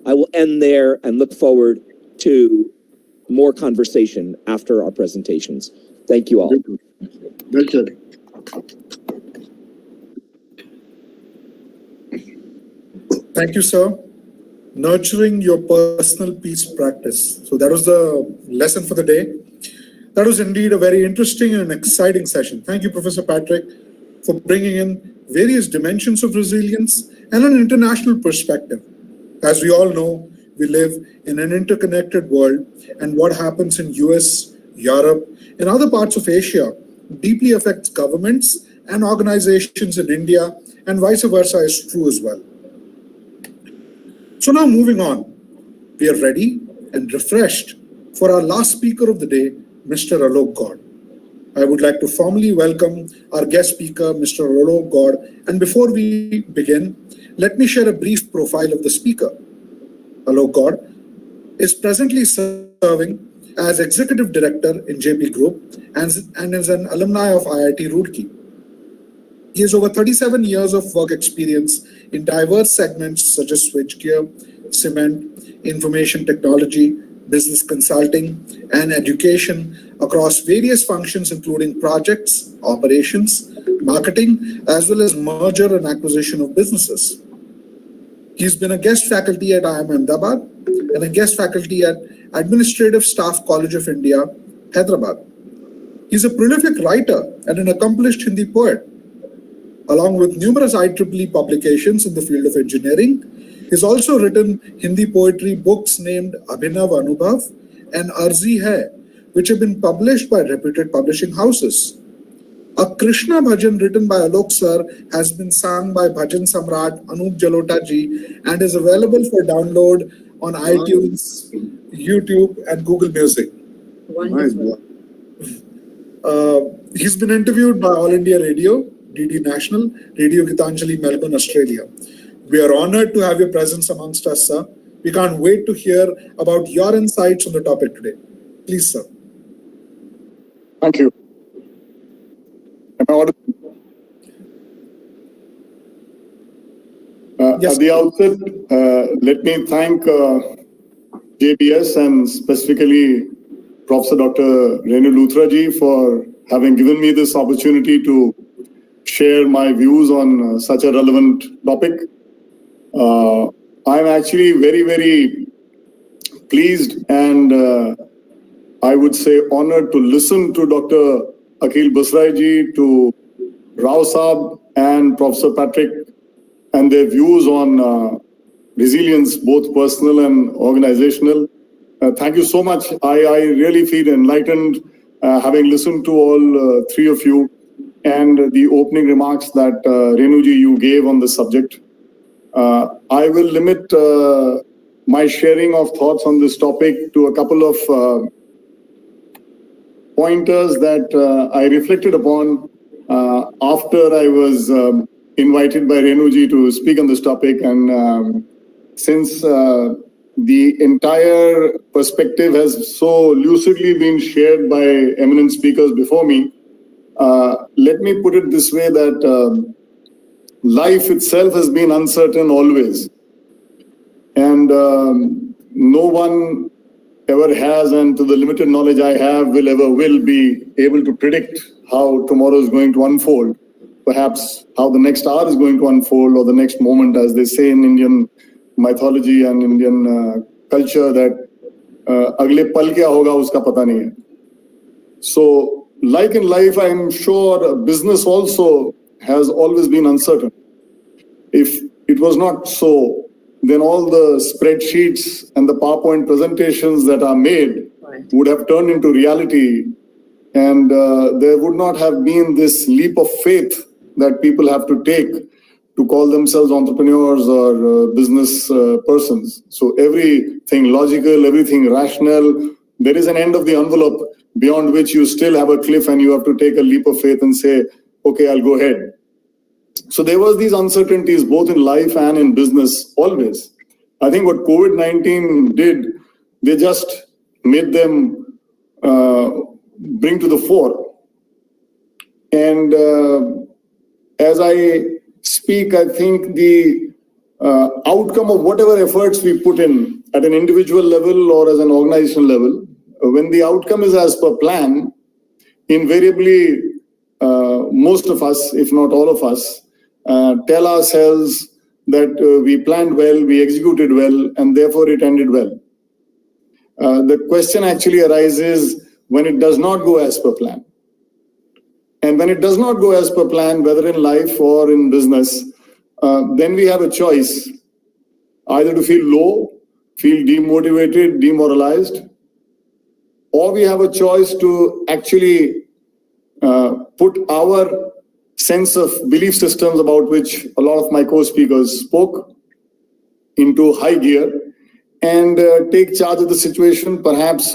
I will end there and look forward to more conversation after our presentations. Thank you all. Well said. Thank you, sir. Nurturing your personal peace practice. So that was the lesson for the day. That was indeed a very interesting and exciting session. Thank you, Professor Patrick, for bringing in various dimensions of resilience and an international perspective. As we all know, we live in an interconnected world, and what happens in US, Europe, and other parts of Asia deeply affects governments and organizations in India, and vice versa is true as well. So now moving on, we are ready and refreshed for our last speaker of the day, Mr. Alok Gaur. I would like to formally welcome our guest speaker, Mr. Alok Gaur. And before we begin, let me share a brief profile of the speaker. Alok Gaur is presently serving as Executive Director in Jaypee Group and is an alumni of IIT Roorkee. He has over 37 years of work experience in diverse segments such as switchgear, cement, information technology, business consulting, and education across various functions including projects, operations, marketing, as well as merger and acquisition of businesses. He's been a guest faculty at IIM Ahmedabad and a guest faculty at Administrative Staff College of India, Hyderabad. He's a prolific writer and an accomplished Hindi poet. Along with numerous IEEE publications in the field of engineering, he's also written Hindi poetry books named Abhinav Anubhav and Arzi Hai, which have been published by reputed publishing houses. A Krishna bhajan written by Alok sir has been sung by Bhajan Samrat Anup Jalota ji and is available for download on iTunes, YouTube, and Google Music. Wonderful. He's been interviewed by All India Radio, DD National, Radio Gitanjali, Melbourne, Australia. We are honored to have your presence amongst us, sir. We can't wait to hear about your insights on the topic today. Please, sir. Thank you. Am I audible? Yes. At the outset, let me thank JBS and specifically Professor Dr. Renu Luthra ji for having given me this opportunity to share my views on such a relevant topic. I'm actually very, very pleased and I would say honored to listen to Dr. Aquil Busrai ji, to Rao Saab and Professor Patrick and their views on resilience, both personal and organizational. Thank you so much. I really feel enlightened having listened to all three of you and the opening remarks that Renu ji you gave on the subject. I will limit my sharing of thoughts on this topic to a couple of pointers that I reflected upon after I was invited by Renu ji to speak on this topic. And since the entire perspective has so lucidly been shared by eminent speakers before me. Let me put it this way, that life itself has been uncertain always. And no one ever has, and to the limited knowledge I have, will be able to predict how tomorrow is going to unfold. Perhaps how the next hour is going to unfold, or the next moment, as they say in Indian mythology and Indian culture, that agle pal kya hoga uska pata nahi hai. So, like in life, I'm sure business also has always been uncertain. If it was not so, then all the spreadsheets and the PowerPoint presentations that are made would have turned into reality, and there would not have been this leap of faith that people have to take to call themselves entrepreneurs or business persons. So everything logical, everything rational, there is an end of the envelope beyond which you still have a cliff and you have to take a leap of faith and say, okay, I'll go ahead. So there was these uncertainties both in life and in business always. I think what COVID-19 did, they just made them bring to the fore. And as I speak, I think the outcome of whatever efforts we put in at an individual level or as an organizational level, when the outcome is as per plan, invariably most of us, if not all of us, tell ourselves that we planned well, we executed well, and therefore it ended well. The question actually arises when it does not go as per plan. And when it does not go as per plan, whether in life or in business, then we have a choice, either to feel low, feel demotivated, demoralized, or we have a choice to actually put our sense of belief systems, about which a lot of my co-speakers spoke, into high gear and take charge of the situation, perhaps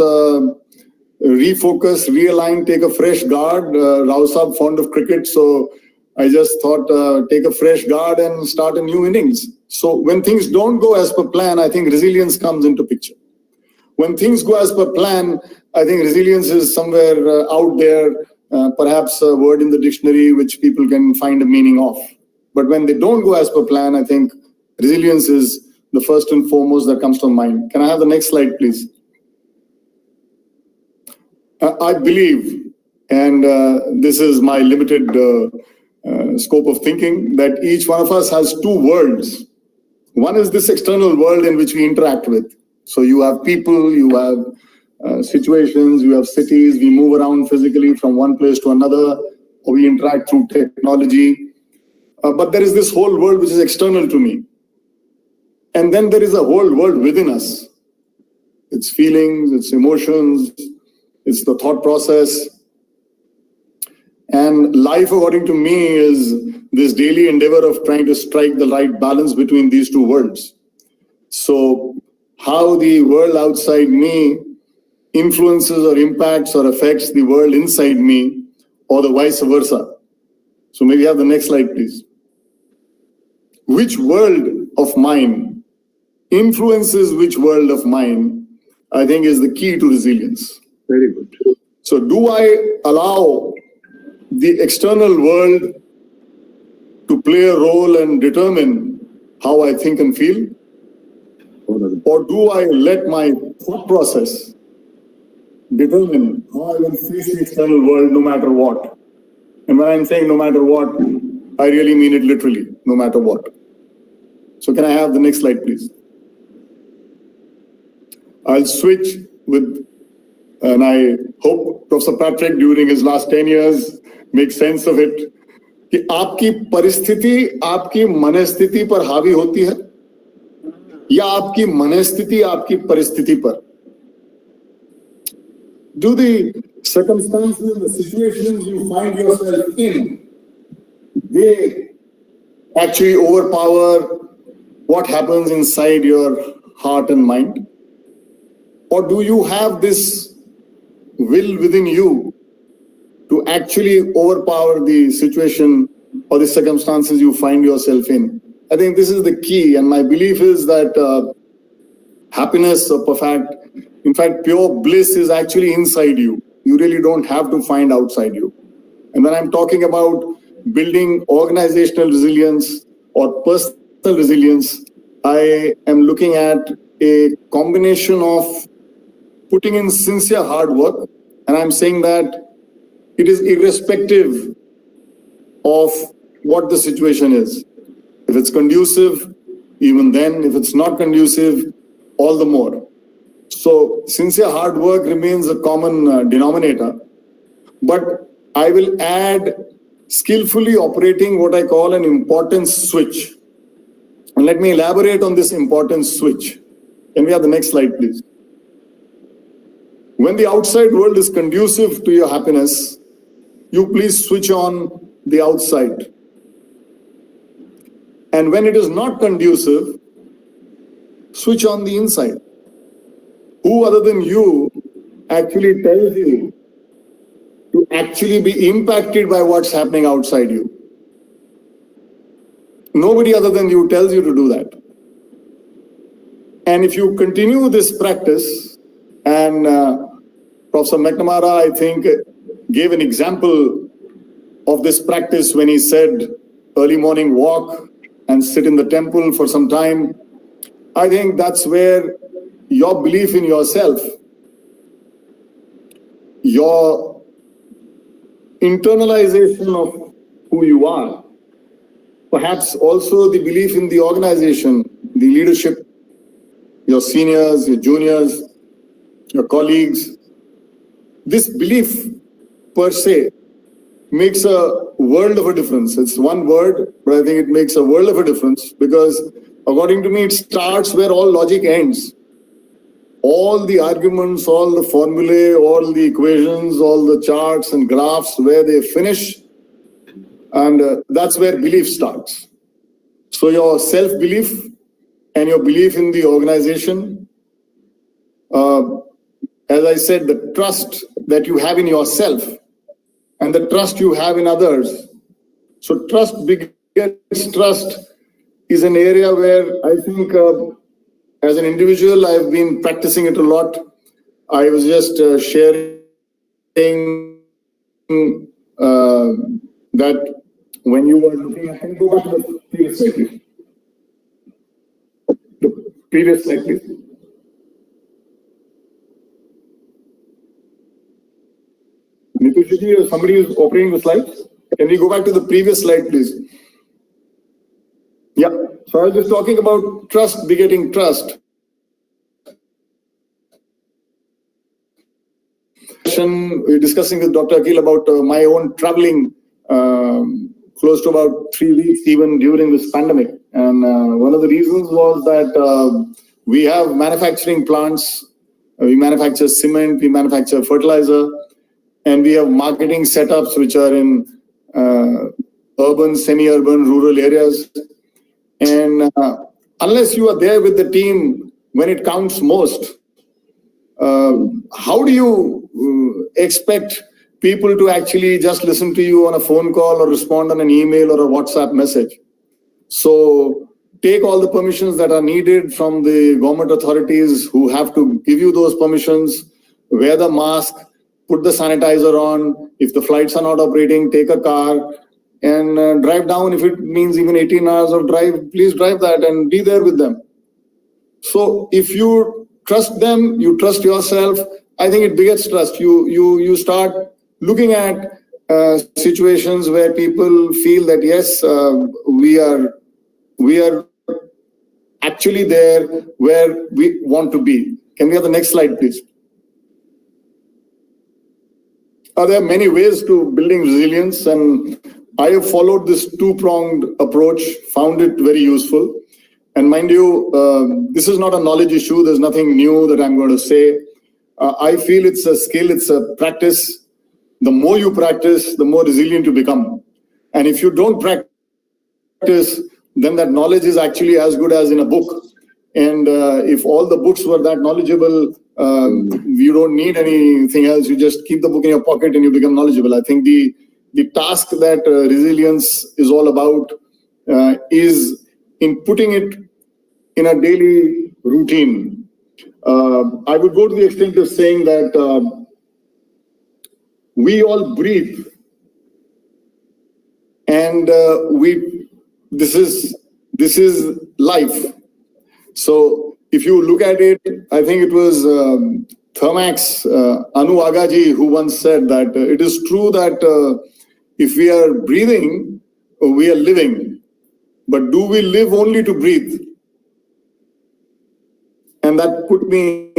refocus, realign, take a fresh guard. Rao Saab fond of cricket, so I just thought take a fresh guard and start a new innings. So when things don't go as per plan, I think resilience comes into picture. When things go as per plan, I think resilience is somewhere out there, perhaps a word in the dictionary which people can find a meaning of. But when they don't go as per plan, I think resilience is the first and foremost that comes to mind. Can I have the next slide, please? I believe, and this is my limited scope of thinking, that each one of us has two worlds. One is this external world in which we interact with. So you have people, you have situations, you have cities, we move around physically from one place to another, or we interact through technology. But there is this whole world which is external to me. And then there is a whole world within us. Its feelings, its emotions, it's the thought process. And life, according to me, is this daily endeavor of trying to strike the right balance between these two worlds. So how the world outside me influences or impacts or affects the world inside me, or the vice versa. So maybe have the next slide, please. Which world of mine influences which world of mine, I think, is the key to resilience. Very good. So do I allow the external world to play a role and determine how I think and feel? Or do I let my thought process determine how I will face the external world no matter what? And when I'm saying no matter what, I really mean it literally, no matter what. So can I have the next slide, please? I'll switch with, and I hope Professor Patrick during his last 10 years makes sense of it, कि आपकी परिस्थिति आपकी मनस्थिति पर हावी होती है या आपकी मनस्थिति आपकी परिस्थिति पर? Do the circumstances and the situations you find yourself in, they actually overpower what happens inside your heart and mind? Or do you have this will within you to actually overpower the situation or the circumstances you find yourself in? I think this is the key, and my belief is that happiness or perfect. In fact, pure bliss is actually inside you. You really don't have to find outside you. And when I'm talking about building organizational resilience or personal resilience, I am looking at a combination of putting in sincere hard work. And I'm saying that it is irrespective of what the situation is. If it's conducive, even then. If it's not conducive, all the more. So sincere hard work remains a common denominator. But I will add skillfully operating what I call an importance switch. And let me elaborate on this importance switch. Can we have the next slide, please? When the outside world is conducive to your happiness, you please switch on the outside. And when it is not conducive, switch on the inside. Who other than you actually tells you to actually be impacted by what's happening outside you? Nobody other than you tells you to do that. And if you continue this practice, and Prof. McNamara, I think, gave an example of this practice when he said early morning walk and sit in the temple for some time. I think that's where your belief in yourself, your internalization of who you are, perhaps also the belief in the organization, the leadership, your seniors, your juniors, your colleagues. This belief per se makes a world of a difference. It's one word, but I think it makes a world of a difference because according to me, it starts where all logic ends. All the arguments, all the formulae, all the equations, all the charts and graphs, where they finish, and that's where belief starts. So your self-belief and your belief in the organization, as I said, the trust that you have in yourself and the trust you have in others. So trust begets trust is an area where I think as an individual, I've been practicing it a lot. I was just sharing that when you were looking at, can you go back to the previous slide, please? The previous slide, please. Nitushji, or somebody is operating the slides. Can we go back to the previous slide, please? Yeah. So I was just talking about trust begetting trust. We're discussing with Dr. Aquil about my own traveling close to about 3 weeks even during this pandemic. And one of the reasons was that we have manufacturing plants, we manufacture cement, we manufacture fertilizer, and we have marketing setups which are in urban, semi-urban, rural areas. And unless you are there with the team when it counts most, how do you expect people to actually just listen to you on a phone call or respond on an email or a WhatsApp message? So take all the permissions that are needed from the government authorities who have to give you those permissions, wear the mask, put the sanitizer on. If the flights are not operating, take a car and drive down. If it means even 18 hours of drive, please drive that and be there with them. So if you trust them, you trust yourself, I think it begets trust. You start looking at situations where people feel that yes, we are actually there where we want to be. Can we have the next slide, please? There are many ways to building resilience, and I have followed this two-pronged approach, found it very useful. And mind you, this is not a knowledge issue. There's nothing new that I'm going to say. I feel it's a skill, it's a practice. The more you practice, the more resilient you become. And if you don't practice, then that knowledge is actually as good as in a book. And if all the books were that knowledgeable, you don't need anything else. You just keep the book in your pocket and you become knowledgeable. I think the task that resilience is all about is in putting it in a daily routine. I would go to the extent of saying that we all breathe, and this is life. So if you look at it, I think it was Thermax Anu Agaji who once said that it is true that if we are breathing, we are living, but do we live only to breathe? And that put me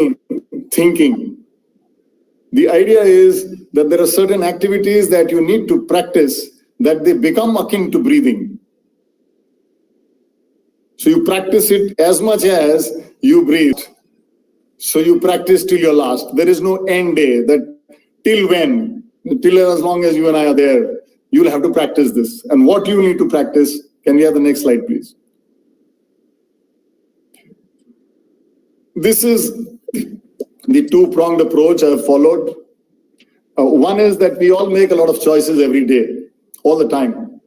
thinking. The idea is that there are certain activities that you need to practice that they become akin to breathing. So you practice it as much as you breathe. So you practice till your last. There is no end day that till when, till as long as you and I are there, you'll have to practice this. And what you need to practice, can we have the next slide, please? This is the two-pronged approach I've followed. One is that we all make a lot of choices every day, all the time.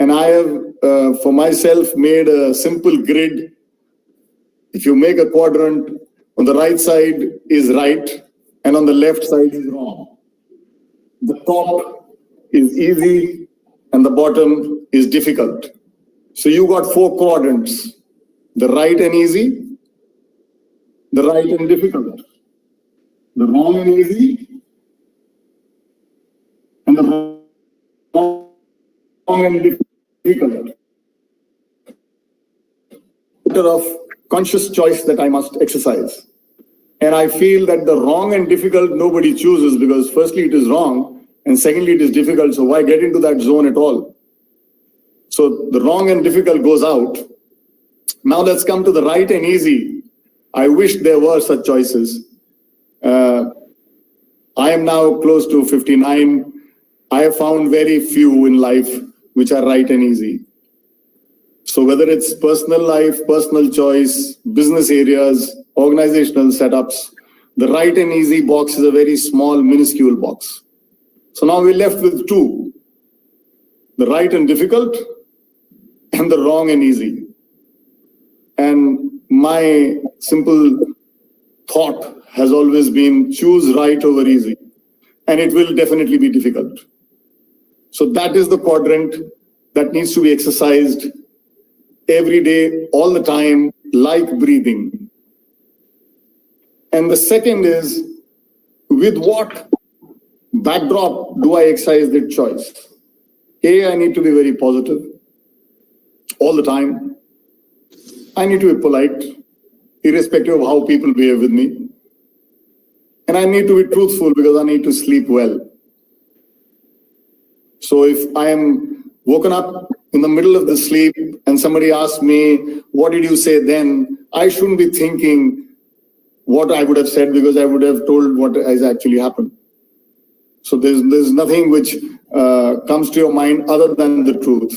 And I have, for myself, made a simple grid. If you make a quadrant, on the right side is right, and on the left side is wrong. The top is easy, and the bottom is difficult. So you got 4 quadrants, the right and easy, the right and difficult, the wrong and easy, and the wrong and difficult. Of conscious choice that I must exercise. And I feel that the wrong and difficult nobody chooses, because firstly it is wrong, and secondly it is difficult, so why get into that zone at all? So the wrong and difficult goes out. Now let's come to the right and easy. I wish there were such choices. I am now close to 59. I have found very few in life which are right and easy. So whether it's personal life, personal choice, business areas, organizational setups, the right and easy box is a very small, minuscule box. So now we're left with 2, the right and difficult and the wrong and easy. And my simple thought has always been choose right over easy, and it will definitely be difficult. So that is the quadrant that needs to be exercised every day, all the time, like breathing. And the second is, with what backdrop do I exercise that choice? I need to be very positive all the time. I need to be polite, irrespective of how people behave with me. And I need to be truthful because I need to sleep well. So if I am woken up in the middle of the sleep and somebody asks me, what did you say then? I shouldn't be thinking what I would have said, because I would have told what has actually happened. So there's nothing which comes to your mind other than the truth.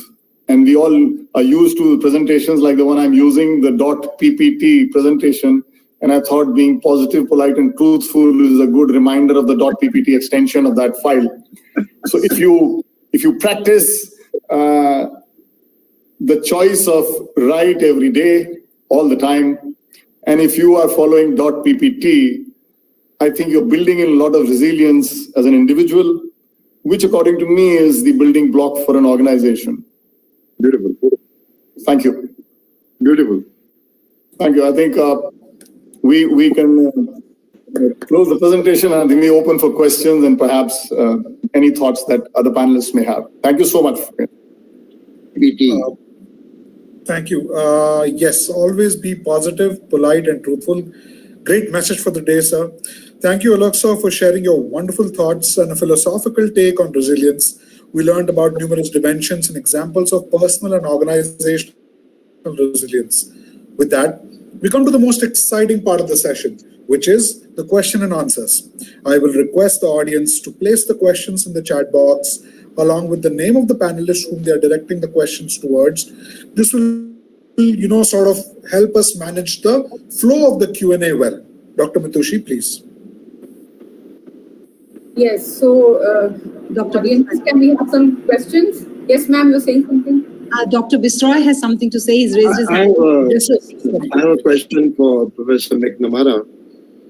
And we all are used to presentations like the one I'm using, the .ppt presentation. And I thought being positive, polite, and truthful is a good reminder of the .ppt extension of that file. So if you practice the choice of right every day, all the time, and if you are following .ppt, I think you're building in a lot of resilience as an individual, which according to me is the building block for an organization. Beautiful. Thank you. Beautiful. Thank you. I think we can close the presentation and we open for questions and perhaps any thoughts that other panelists may have. Thank you so much. PT. Thank you. Yes, always be positive, polite, and truthful. Great message for the day, sir. Thank you, Alok, sir, for sharing your wonderful thoughts and a philosophical take on resilience. We learned about numerous dimensions and examples of personal and organizational resilience. With that, we come to the most exciting part of the session, which is the question and answers. I will request the audience to place the questions in the chat box along with the name of the panelist whom they are directing the questions towards. This will, sort of help us manage the flow of the Q&A well. Dr. Mitushi, please. Yes, so Dr. Can we have some questions? Yes, ma'am, you're saying something? Dr. Busrai has something to say. He's raised his I hand. Yes, sir. I have a question for Professor McNamara.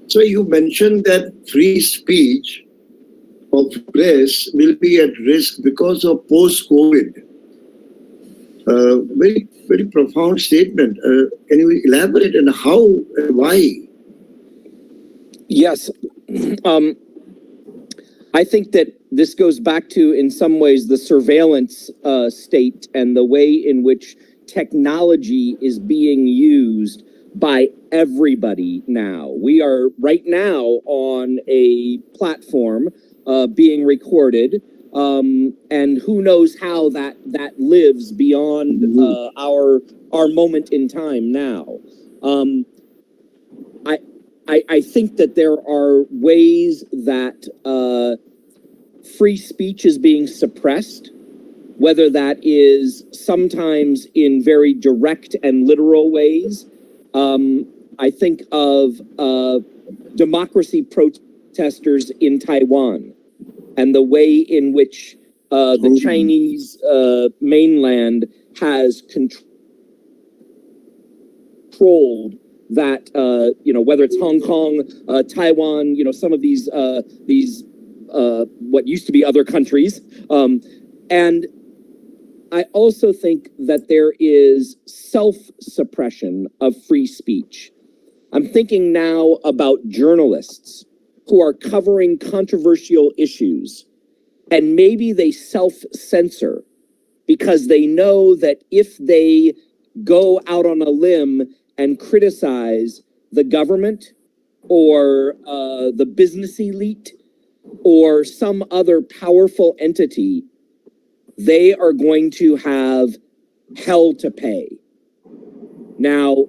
So you mentioned that free speech of press will be at risk because of post-COVID. Very profound statement. Can you elaborate on how and why? Yes. I think that this goes back to, in some ways, the surveillance state and the way in which technology is being used by everybody now. We are right now on a platform being recorded, and who knows how that lives beyond our moment in time now. I think that there are ways that free speech is being suppressed, whether that is sometimes in very direct and literal ways. I think of democracy protesters in Taiwan and the way in which the Chinese mainland has controlled that, whether it's Hong Kong, Taiwan, some of these what used to be other countries. And I also think that there is self-suppression of free speech. I'm thinking now about journalists who are covering controversial issues, and maybe they self-censor because they know that if they go out on a limb and criticize the government or the business elite or some other powerful entity, they are going to have hell to pay. Now,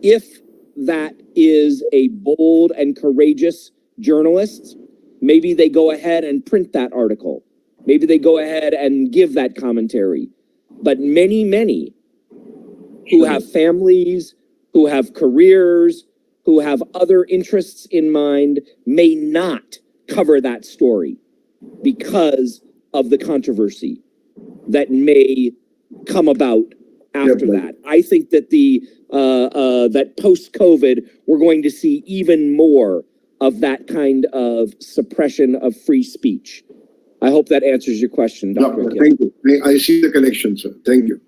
if that is a bold and courageous journalist, maybe they go ahead and print that article. Maybe they go ahead and give that commentary. But many who have families, who have careers, who have other interests in mind may not cover that story because of the controversy that may come about after that. I think that that post-COVID, we're going to see even more of that kind of suppression of free speech. I hope that answers your question, Dr. Aquil. Thank you. I see the connection, sir. Thank you.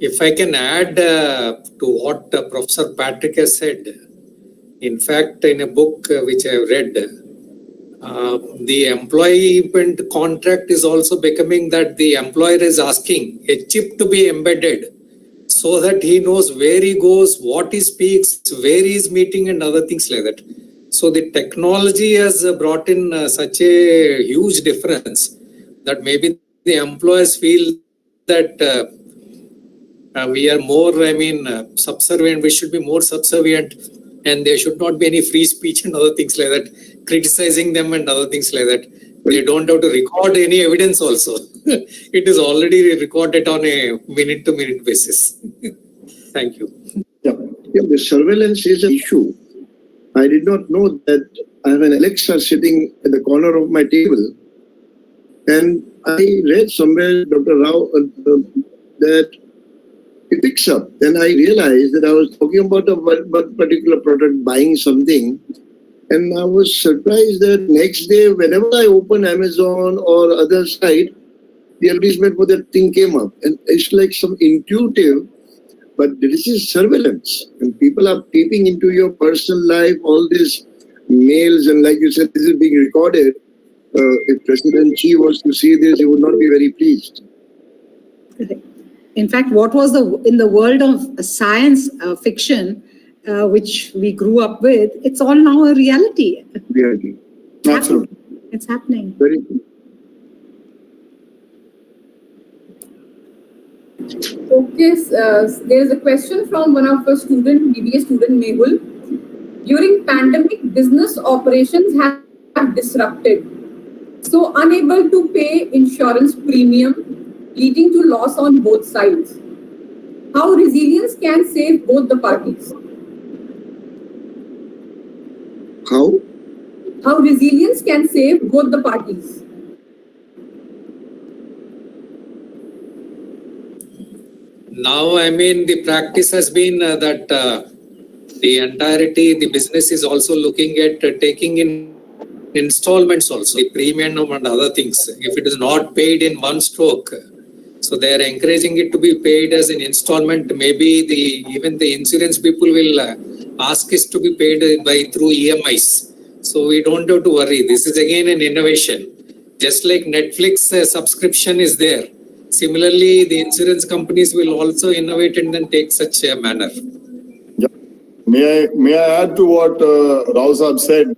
If I can add to what Professor Patrick has said, in fact, in a book which I have read, the employment contract is also becoming that the employer is asking a chip to be embedded so that he knows where he goes, what he speaks, where he is meeting and other things like that. So the technology has brought in such a huge difference that maybe the employers feel that we are more, subservient, we should be more subservient, and there should not be any free speech and other things like that, criticizing them and other things like that. They don't have to record any evidence also. It is already recorded on a minute-to-minute basis. Thank you. Yeah, the surveillance is an issue. I did not know that I have an Alexa sitting at the corner of my table, and I read somewhere, Dr. Rao, that it picks up. Then I realized that I was talking about a particular product, buying something, and I was surprised that next day, whenever I open Amazon or other site, the advertisement for that thing came up. And it's like some intuitive, but this is surveillance. And people are peeping into your personal life, all these mails, and like you said, this is being recorded. If President Xi was to see this, he would not be very pleased. In fact, what was in the world of science fiction, which we grew up with, it's all now a reality. Reality. Absolutely. It's happening. Very good. Okay, there's a question from one of our student, BBA student Mehul. During pandemic, business operations have disrupted. So unable to pay insurance premium, leading to loss on both sides. How resilience can save both the parties? How? How resilience can save both the parties? Now, I mean, the practice has been that the entirety, the business is also looking at taking in installments also, the premium and other things. If it is not paid in one stroke, so they are encouraging it to be paid as an installment. Maybe even the insurance people will ask us to be paid through EMIs. So we don't have to worry. This is again an innovation. Just like Netflix subscription is there. Similarly, the insurance companies will also innovate and then take such a manner. Yeah. May I add to what Rao Saab said?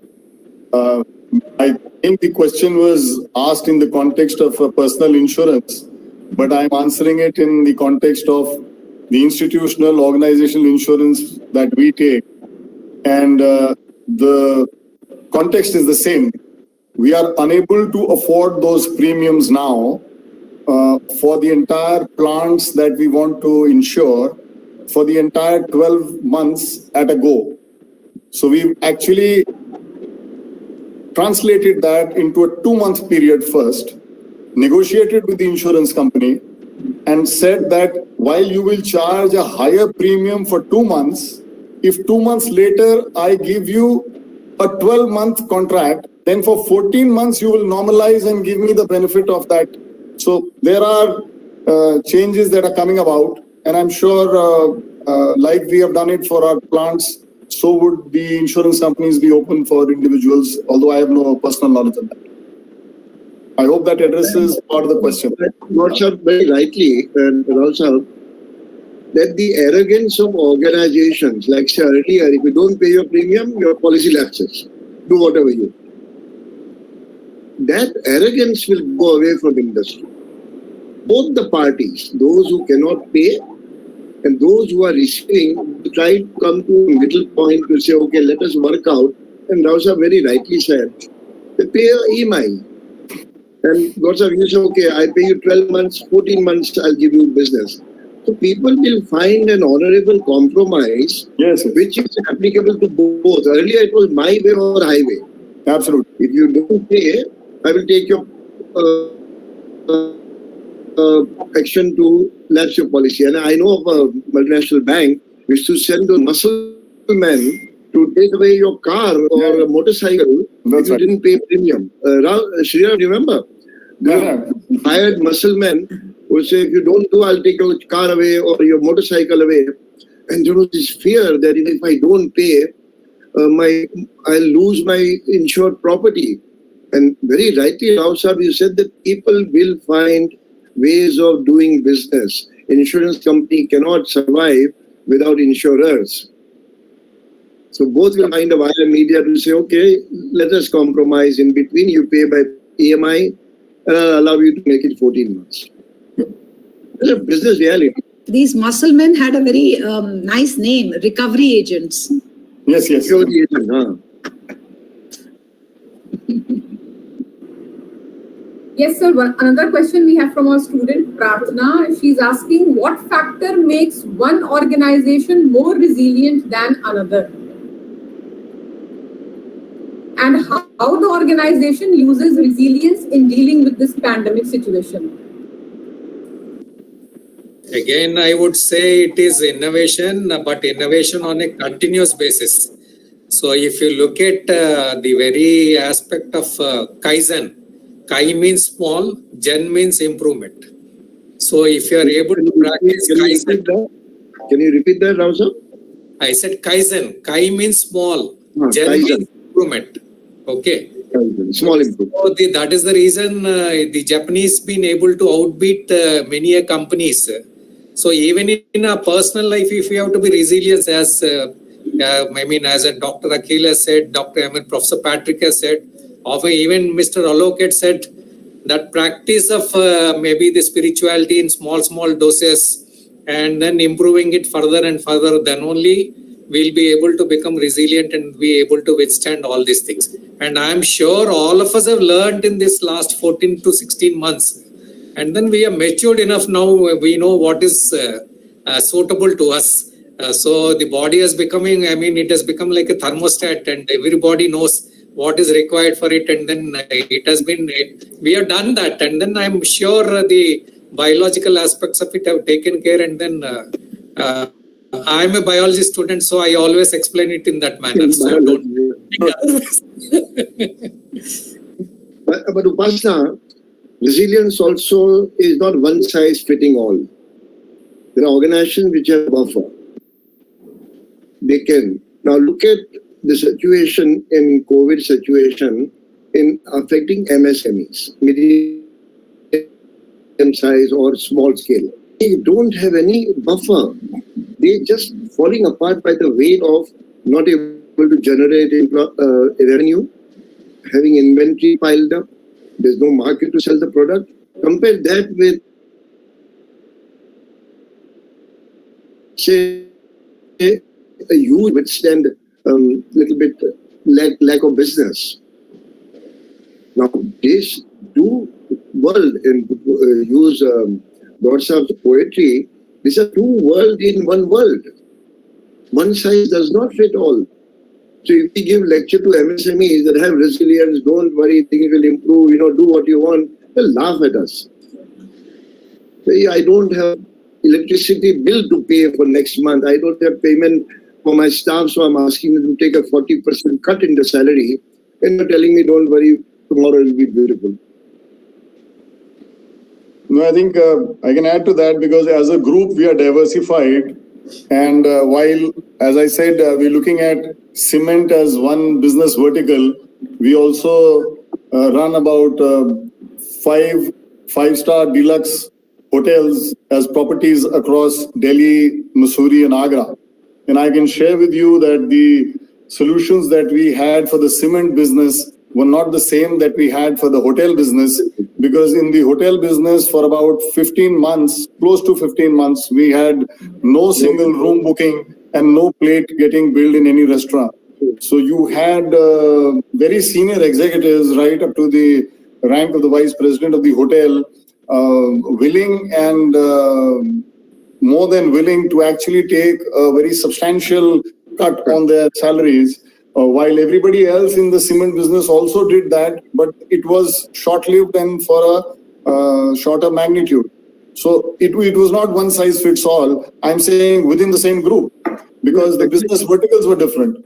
I think the question was asked in the context of personal insurance, but I'm answering it in the context of the institutional organizational insurance that we take. And the context is the same. We are unable to afford those premiums now for the entire plants that we want to insure for the entire 12 months at a go. So we've actually translated that into a 2-month period first, negotiated with the insurance company, and said that while you will charge a higher premium for 2 months, if 2 months later I give you a 12-month contract, then for 14 months you will normalize and give me the benefit of that. So there are changes that are coming about, and I'm sure like we have done it for our plants, so would the insurance companies be open for individuals, although I have no personal knowledge of that. I hope that addresses part of the question. What's up very rightly, and also that the arrogance of organizations, like say earlier, if you don't pay your premium, your policy lapses. Do whatever you. That arrogance will go away from industry. Both the parties, those who cannot pay and those who are receiving, try to come to a middle point to say, okay, let us work out. And Rausa very rightly said, they pay an EMI. And Gaur, you say, okay, I pay you 12 months, 14 months, I'll give you business. So people will find an honorable compromise, which is applicable to both. Earlier it was my way or highway. Absolutely. If you don't pay, I will take your action to lapse your policy. And I know of a multinational bank which to send those muscle men to take away your car or a motorcycle if you didn't pay premium. Shri, remember? Hired muscle men who say, if you don't do, I'll take your car away or your motorcycle away. And there was this fear that if I don't pay, I'll lose my insured property. And very rightly, Rao Saab, you said that people will find ways of doing business. Insurance company cannot survive without insurers. So both will find a via media to say, okay, let us compromise in between. You pay by EMI and I'll allow you to make it 14 months. It's a business reality. These muscle men had a very nice name, recovery agents. Yes. Recovery agent, huh? Yes, sir. Another question we have from our student, Prarthana. She's asking, what factor makes one organization more resilient than another? And how the organization uses resilience in dealing with this pandemic situation? Again, I would say it is innovation, but innovation on a continuous basis. So if you look at the very aspect of Kaizen, Kai means small, Gen means improvement. So if you are able to practice Kaizen. Can you repeat that, Rausa? I said Kaizen. Kai means small, Gen Kaizen. means improvement. Okay. Small improvement. So that is the reason the Japanese been able to outbeat many companies. So even in a personal life, if you have to be resilient, as as a Dr. Aquil has said, Professor Patrick has said, or even Mr. Alok had said, that practice of maybe the spirituality in small doses and then improving it further and further, then only we'll be able to become resilient and be able to withstand all these things. And I'm sure all of us have learned in this last 14 to 16 months. And then we are matured enough now, we know what is suitable to us. So the body is becoming, it has become like a thermostat and everybody knows what is required for it. And then it has been, we have done that. And then I'm sure the biological aspects of it I've taken care, and then I'm a biology student, so I always explain it in that manner. So don't. But Upasana, resilience also is not one size fitting all. There are organizations which have buffer. They can. Now look at the situation in COVID situation in affecting MSMEs, medium size or small scale. They don't have any buffer. They're just falling apart by the weight of not able to generate revenue, having inventory piled up. There's no market to sell the product. Compare that with, say, a huge withstand little bit lack of business. Now, this two world and use Gaur Sahab's poetry. These are two worlds in one world. One size does not fit all. So if we give lecture to MSMEs that have resilience, don't worry, things will improve, do what you want, they'll laugh at us. Say, I don't have electricity bill to pay for next month. I don't have payment for my staff, so I'm asking them to take a 40% cut in the salary. And you're telling me, don't worry, tomorrow will be beautiful. No, I think I can add to that, because as a group, we are diversified. And while, as I said, we're looking at cement as one business vertical, we also run about five-star deluxe hotels as properties across Delhi, Mussoorie, and Agra. And I can share with you that the solutions that we had for the cement business were not the same that we had for the hotel business, because in the hotel business for about 15 months, close to 15 months, we had no single room booking and no plate getting billed in any restaurant. So you had very senior executives right up to the rank of the vice president of the hotel willing and more than willing to actually take a very substantial cut on their salaries. While everybody else in the cement business also did that, but it was short-lived and for a shorter magnitude. So it was not one size fits all. I'm saying within the same group, because the business verticals were different.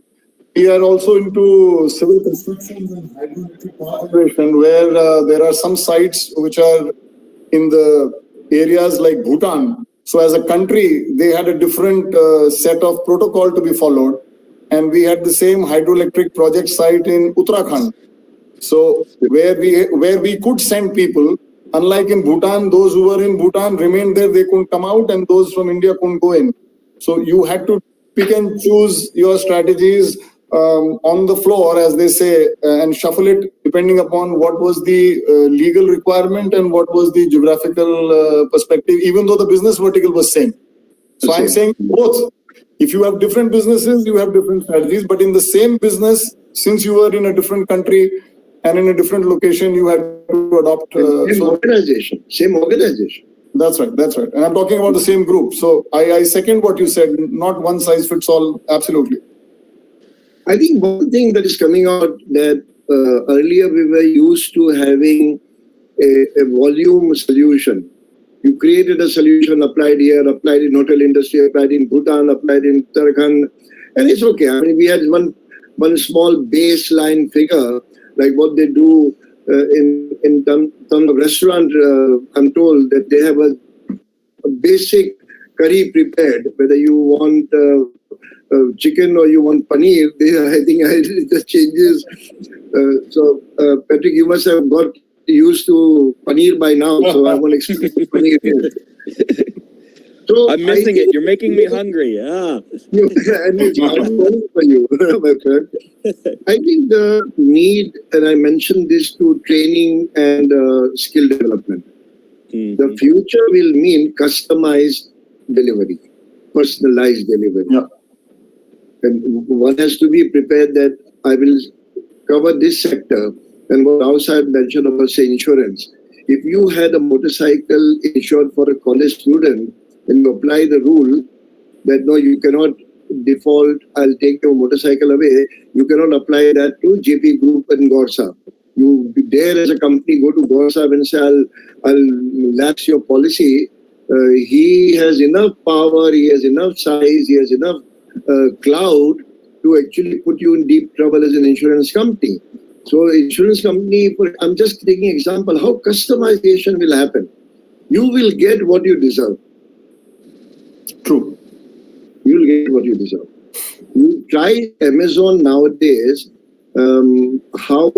We are also into civil construction and hydroelectric power generation, where there are some sites which are in the areas like Bhutan. So as a country, they had a different set of protocol to be followed. And we had the same hydroelectric project site in Uttarakhand. So where we could send people, unlike in Bhutan, those who were in Bhutan remained there, they couldn't come out, and those from India couldn't go in. So you had to pick and choose your strategies on the floor, as they say, and shuffle it depending upon what was the legal requirement and what was the geographical perspective, even though the business vertical was same. So I'm saying both. If you have different businesses, you have different strategies. But in the same business, since you were in a different country and in a different location, you had to adopt. Same organization. That's right. And I'm talking about the same group. So I second what you said, not one size fits all, absolutely. I think one thing that is coming out that earlier we were used to having a volume solution. You created a solution, applied here, applied in hotel industry, applied in Bhutan, applied in Uttarakhand, and it's okay. I mean, we had one small baseline figure, like what they do in terms of restaurant. I'm told that they have a basic curry prepared, whether you want chicken or you want paneer. I think it just changes. So, Patrick, you must have got used to paneer by now, so I won't explain paneer here. So I'm missing it. You're making me hungry. Yeah. And it's hard for you, my friend. I think the need, and I mentioned this to training and skill development. The future will mean customized delivery, personalized delivery. Yeah. And one has to be prepared that I will cover this sector. And what also I mentioned about, say, insurance. If you had a motorcycle insured for a college student and you apply the rule that no, you cannot default, I'll take your motorcycle away, you cannot apply that to Jaypee Group and Gaur Sahab. You dare as a company go to Gaur Sahib and say, I'll lapse your policy. He has enough power, he has enough size, he has enough clout to actually put you in deep trouble as an insurance company. So insurance company, I'm just taking example, how customization will happen. You will get what you deserve. True. You will get what you deserve. You try Amazon nowadays, how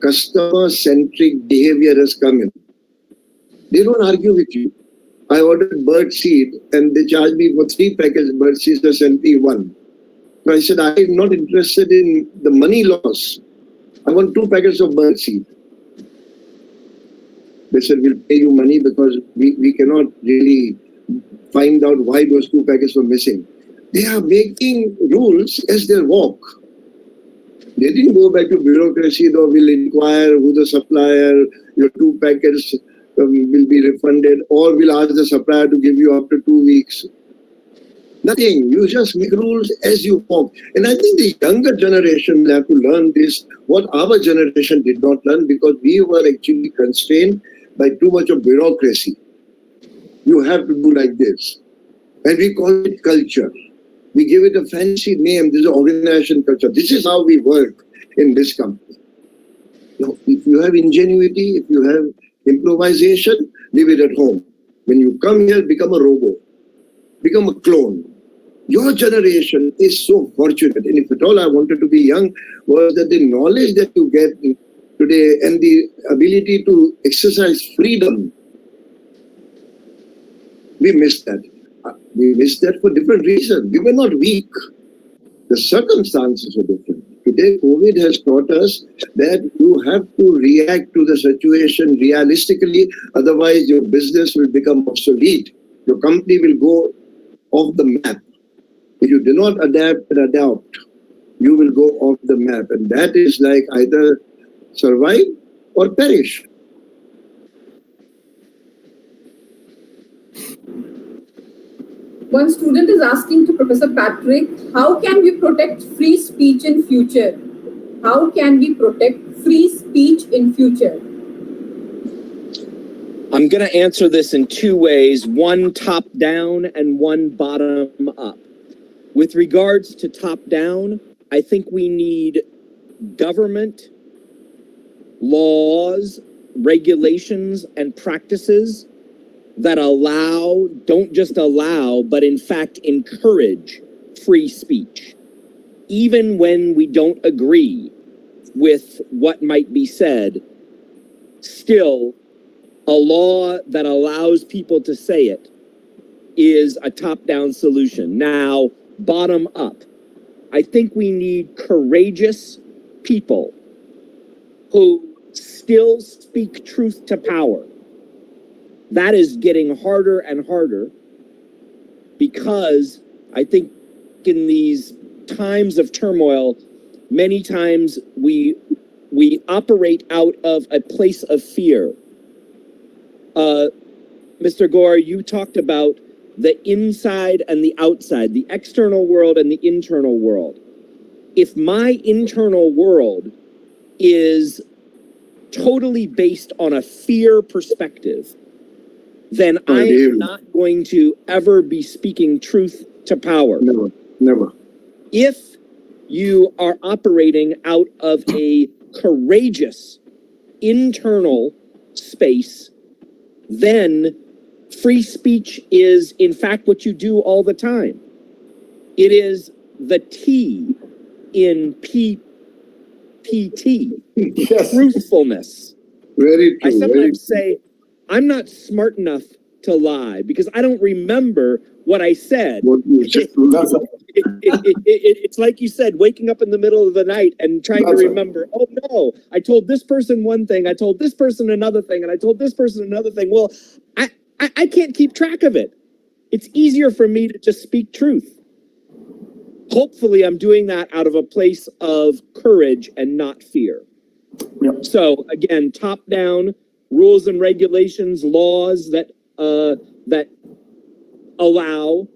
customer-centric behavior has come in. They don't argue with you. I ordered bird seed and they charged me for 3 packets of bird seeds, they sent me 1. So I said, I'm not interested in the money loss. I want 2 packets of bird seed. They said, we'll pay you money because we cannot really find out why those 2 packets were missing. They are making rules as they walk. They didn't go back to bureaucracy, though we'll inquire who the supplier, your 2 packets will be refunded, or we'll ask the supplier to give you after 2 weeks. Nothing. You just make rules as you walk. And I think the younger generation will have to learn this, what our generation did not learn, because we were actually constrained by too much of bureaucracy. You have to do like this. And we call it culture. We give it a fancy name. This is organization culture. This is how we work in this company. Now, if you have ingenuity, if you have improvisation, leave it at home. When you come here, become a robot, become a clone. Your generation is so fortunate. And if at all I wanted to be young, was that the knowledge that you get today and the ability to exercise freedom, we missed that. We missed that for different reasons. We were not weak. The circumstances were different. Today, COVID has taught us that you have to react to the situation realistically, otherwise your business will become obsolete. Your company will go off the map. If you do not adapt and adopt, you will go off the map. And that is like either survive or perish. One student is asking to Professor Patrick, how can we protect free speech in future? How can we protect free speech in future? I'm going to answer this in 2 ways, one top down and one bottom up. With regards to top down, I think we need government, laws, regulations, and practices that allow, don't just allow, but in fact encourage free speech. Even when we don't agree with what might be said, still, a law that allows people to say it is a top-down solution. Now, bottom up. I think we need courageous people who still speak truth to power. That is getting harder and harder because I think in these times of turmoil, many times we operate out of a place of fear. Mr. Gaur, you talked about the inside and the outside, the external world and the internal world. If my internal world is totally based on a fear perspective, then I am not going to ever be speaking truth to power. Never, never. If you are operating out of a courageous internal space, then free speech is, in fact, what you do all the time. It is the T in PPT, Yes. truthfulness. Very true. I sometimes say, I'm not smart enough to lie because I don't remember what I said. What you said. It's like you said, waking up in the middle of the night and trying to remember, oh no, I told this person one thing, I told this person another thing, and I told this person another thing. Well, I can't keep track of it. It's easier for me to just speak truth. Hopefully I'm doing that out of a place of courage and not fear. Yeah. So again, top down, rules and regulations, laws that allow,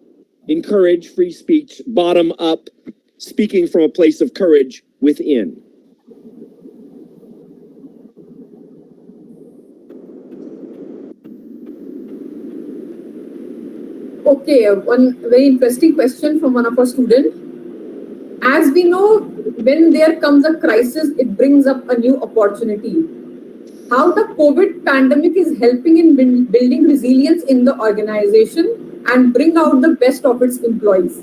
encourage free speech, bottom up, speaking from a place of courage within. Okay, one very interesting question from one of our students. As we know, when there comes a crisis, it brings up a new opportunity. How the COVID pandemic is helping in building resilience in the organization and bring out the best of its employees.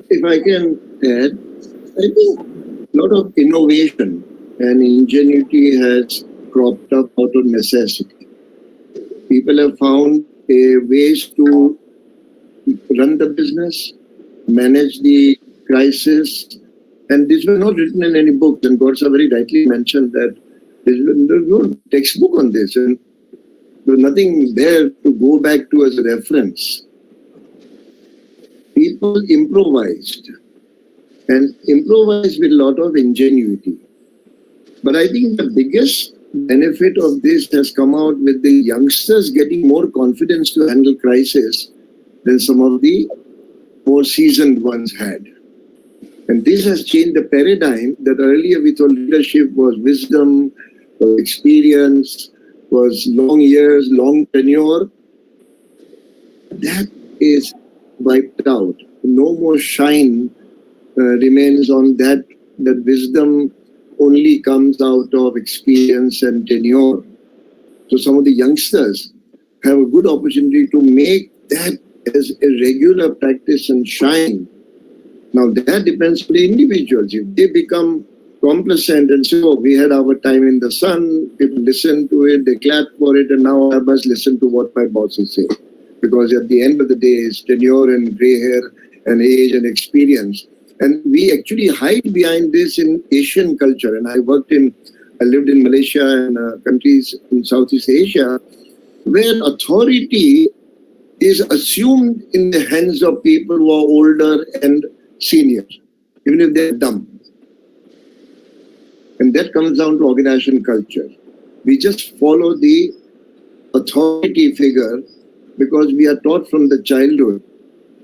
If I can add, I think a lot of innovation and ingenuity has cropped up out of necessity. People have found ways to run the business, manage the crisis, and this was not written in any book. And Gaur very rightly mentioned that there's no textbook on this, and there's nothing there to go back to as a reference. People improvised, and improvised with a lot of ingenuity. But I think the biggest benefit of this has come out with the youngsters getting more confidence to handle crisis than some of the more seasoned ones had. And this has changed the paradigm that earlier we thought leadership was wisdom, was experience, was long years, long tenure. That is wiped out. No more shine remains on that. That wisdom only comes out of experience and tenure. So some of the youngsters have a good opportunity to make that as a regular practice and shine. Now that depends on the individuals. If they become complacent and say, oh, we had our time in the sun, people listen to it, they clap for it, and now I must listen to what my bosses say. Because at the end of the day, it's tenure and gray hair and age and experience. And we actually hide behind this in Asian culture. And I lived in Malaysia and countries in Southeast Asia, where authority is assumed in the hands of people who are older and senior, even if they're dumb. And that comes down to organization culture. We just follow the authority figure because we are taught from the childhood.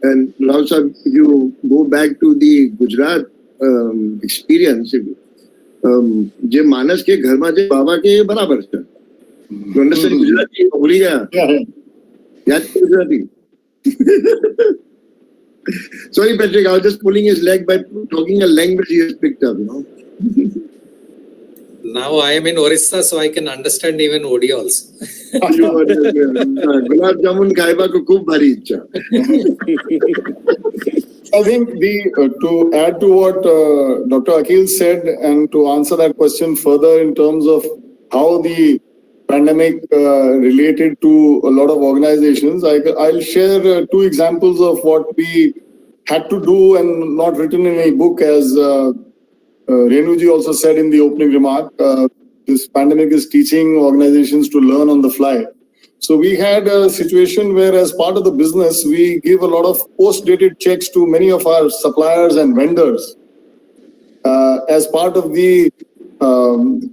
And Rao Sahib, if you go back to the Gujarat experience, je manas ke ghar mein je baba ke barabar cha. You understand Gujarati? Bhuli gaya. Yaad ki Gujarati. Sorry, Patrick, I was just pulling his leg by talking a language he has picked up, Now I am in Orissa, so I can understand even Odi also. Gulab jamun khaiba ko khub bhari ichha. I think to add to what Dr. Aquil said and to answer that question further in terms of how the pandemic related to a lot of organizations, I'll share two examples of what we had to do and not written in a book, as Renuji also said in the opening remark. This pandemic is teaching organizations to learn on the fly. So we had a situation where, as part of the business, we give a lot of post-dated checks to many of our suppliers and vendors as part of the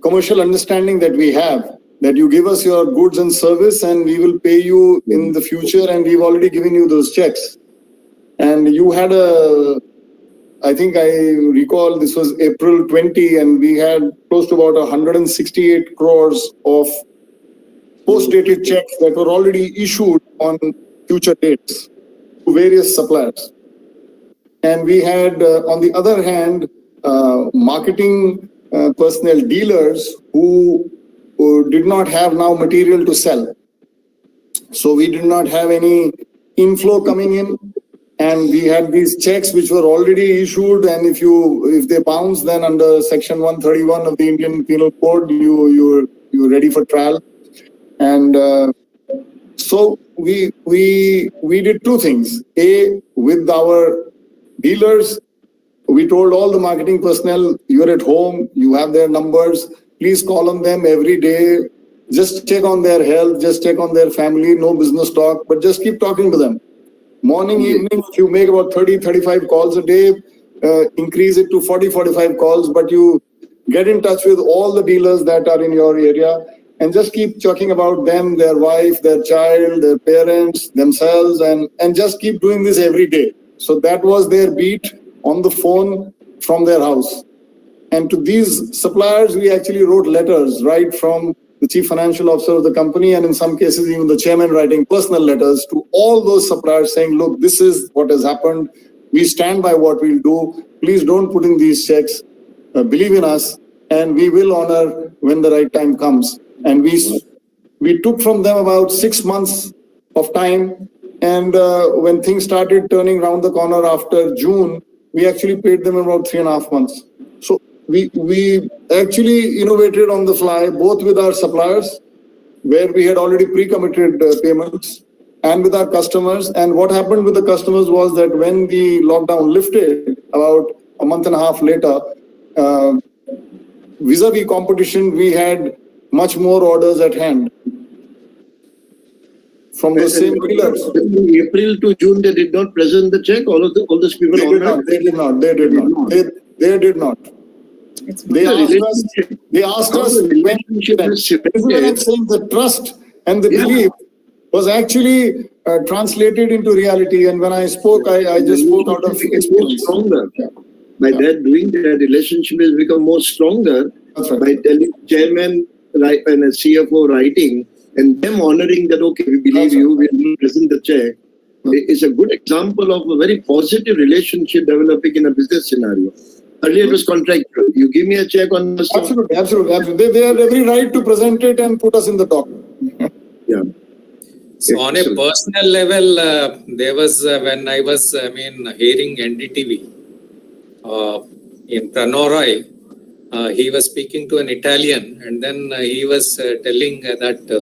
commercial understanding that we have, that you give us your goods and service and we will pay you in the future, and we've already given you those checks. And you had I think I recall this was April 20, and we had close to about 168 crores of post-dated checks that were already issued on future dates to various suppliers. And we had, on the other hand, marketing personnel, dealers who did not have now material to sell. So we did not have any inflow coming in. And we had these checks which were already issued, and if they bounce, then under Section 131 of the Indian Penal Code, you're ready for trial. And so we did two things. A, with our dealers, we told all the marketing personnel, you're at home, you have their numbers, please call on them every day, just check on their health, just check on their family, no business talk, but just keep talking to them. Morning, evening, if you make about 30, 35 calls a day, increase it to 40, 45 calls, but you get in touch with all the dealers that are in your area and just keep talking about them, their wife, their child, their parents, themselves, and just keep doing this every day. So that was their beat on the phone from their house. And to these suppliers, we actually wrote letters right from the chief financial officer of the company, and in some cases, even the chairman writing personal letters to all those suppliers saying, look, this is what has happened. We stand by what we'll do. Please don't put in these checks. Believe in us, and we will honor when the right time comes. And we took from them about 6 months of time. And when things started turning around the corner after June, we actually paid them about 3.5 months. So we actually innovated on the fly, both with our suppliers, where we had already pre-committed payments, and with our customers. And what happened with the customers was that when the lockdown lifted about a month and a half later, vis-a-vis competition, we had much more orders at hand from the same dealers. April to June, they did not present the check. All those people. They did not. It's They asked us when I'm saying the trust and the belief was actually translated into reality. And when I spoke, I just spoke out of experience. Stronger. By that doing, the relationship has become more stronger. That's right. By telling chairman and a CFO writing and them honoring that, okay, we believe you, we will present the check. It's a good example of a very positive relationship developing in a business scenario. Earlier it was contractual. You give me a check on the Absolutely. They have every right to present it and put us in the dock. Yeah. So on a personal level, there was when I was, hearing NDTV in Pranorai, he was speaking to an Italian, and then he was telling that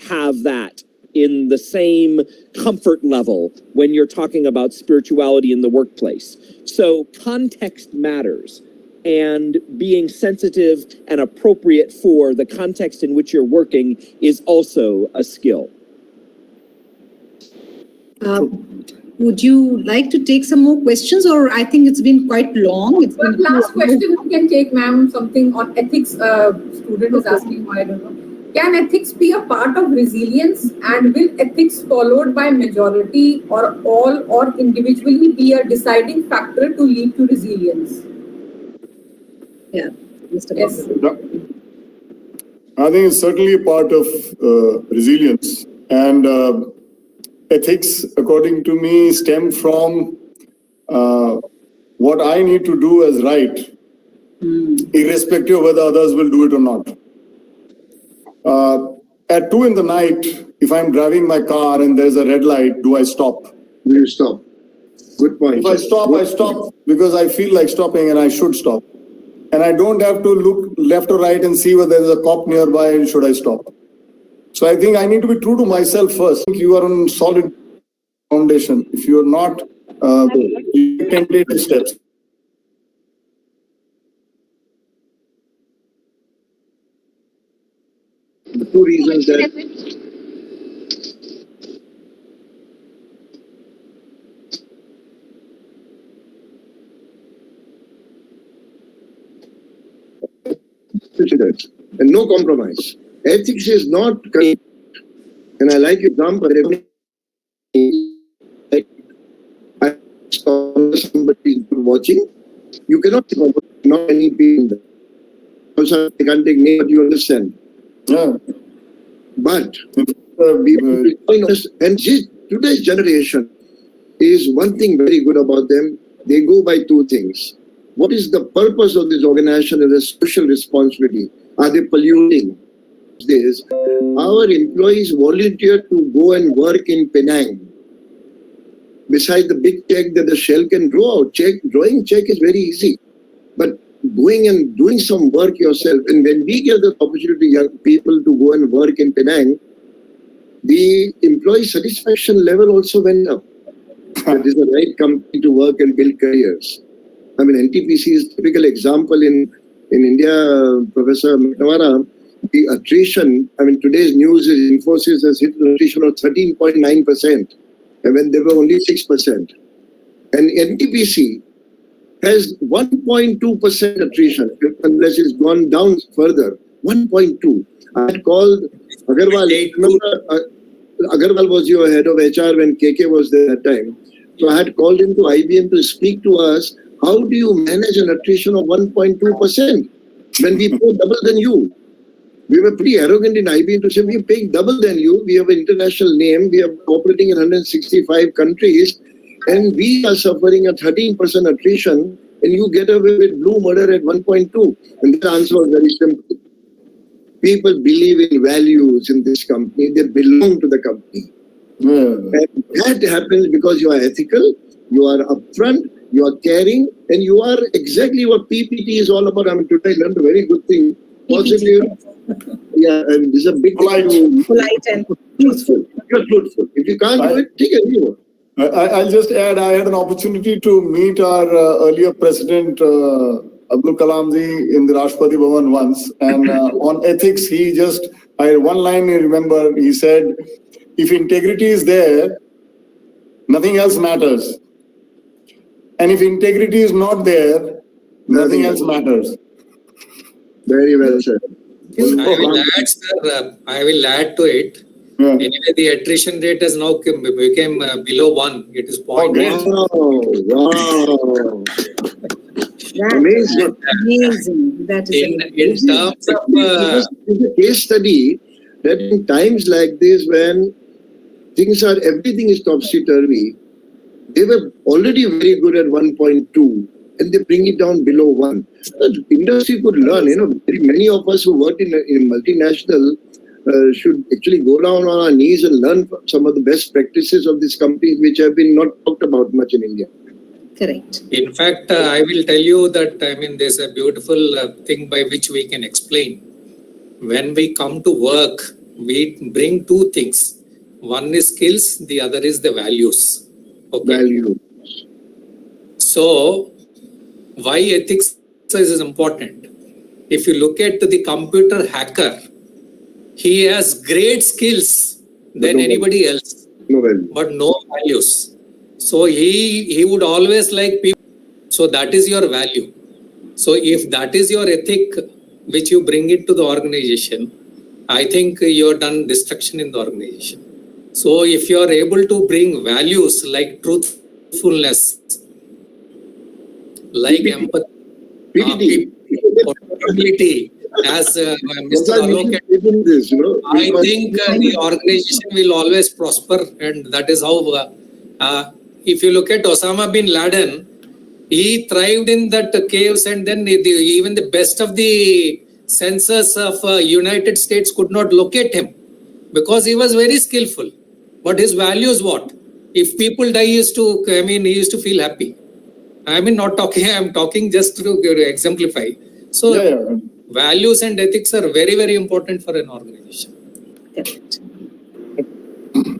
have that in the same comfort level when you're talking about spirituality in the workplace. So context matters, and being sensitive and appropriate for the context in which you're working is also a skill. Would you like to take some more questions, or I think it's been quite long? It's been Last question you can take, ma'am, something on ethics. Student is asking, I don't know. Can ethics be a part of resilience, and will ethics followed by majority or all or individually be a deciding factor to lead to resilience? Yeah, Mr. Yes. I think it's certainly a part of resilience, and ethics, according to me, stem from what I need to do as right, irrespective of whether others will do it or not. At 2 in the night, if I'm driving my car and there's a red light, do I stop? You stop. Good point. If I stop because I feel like stopping and I should stop. And I don't have to look left or right and see whether there's a cop nearby and should I stop. So I think I need to be true to myself first. You are on solid foundation. If you are not, you can take the steps. The two reasons that and no compromise. Ethics is not correct. And I like your example. I saw somebody watching. You cannot not any people. Also, I can't take name, but you understand. Yeah. But and today's generation is one thing very good about them. They go by two things. What is the purpose of this organization and the social responsibility? Are they polluting? This, our employees volunteer to go and work in Penang. Besides the big check that the shell can draw out, drawing check is very easy. But going and doing some work yourself, and when we give the opportunity to young people to go and work in Penang, the employee satisfaction level also went up. That is the right company to work and build careers. I mean, NTPC is a typical example in India, Professor McNamara. The attrition, I mean, today's news is Infosys has hit an attrition of 13.9%, and when they were only 6%. And NTPC has 1.2% attrition, unless it's gone down further. 1.2. I had called Agarwal. Agarwal was your head of HR when KK was there at that time. So I had called him to IBM to speak to us. How do you manage an attrition of 1.2% when we pay double than you? We were pretty arrogant in IBM to say we are paying double than you. We have an international name. We are operating in 165 countries. And we are suffering a 13% attrition. And you get away with blue murder at 1.2. And the answer was very simple. People believe in values in this company. They belong to the company. And that happens because you are ethical, you are upfront, you are caring, and you are exactly what PPT is all about. I mean, today I learned a very good thing. Positive. Yeah, and this is a big polite and truthful. You're truthful. If you can't do it, take a view. I'll just add, I had an opportunity to meet our earlier president, Abdul Kalamji, in the Rashtrapati Bhavan once. And on ethics, I had one line I remember, he said, if integrity is there, nothing else matters. And if integrity is not there, nothing else matters. Very well said. I will add to it. Yeah. Anyway, the attrition rate has now become below 1. It is 0.8. Wow. Amazing. Amazing. That is In terms of it's a case study that in times like this, when everything is topsy-turvy, they were already very good at 1.2 and they bring it down below 1. The industry could learn, very many of us who work in multinational should actually go down on our knees and learn some of the best practices of these companies which have been not talked about much in India. correct. In fact, I will tell you that, there's a beautiful thing by which we can explain. When we come to work, we bring two things. One is skills, the other is the values. Okay. Value. So, why ethics is important? If you look at the computer hacker, he has great skills than anybody else, No value. but no values. So he would always like people. So that is your value. So if that is your ethic, which you bring it to the organization, I think you're done destruction in the organization. So if you are able to bring values like truthfulness, like empathy, accountability, as Mr. Alok, I think the organization will always prosper, and that is how. If you look at Osama bin Laden, He thrived in that caves, and then even the best of the censors of United States could not locate him because he was very skillful. But his values, what? If people die, he used to feel happy. Not talking, I'm talking just to exemplify. So, values and ethics are very, very important for an organization. Correct.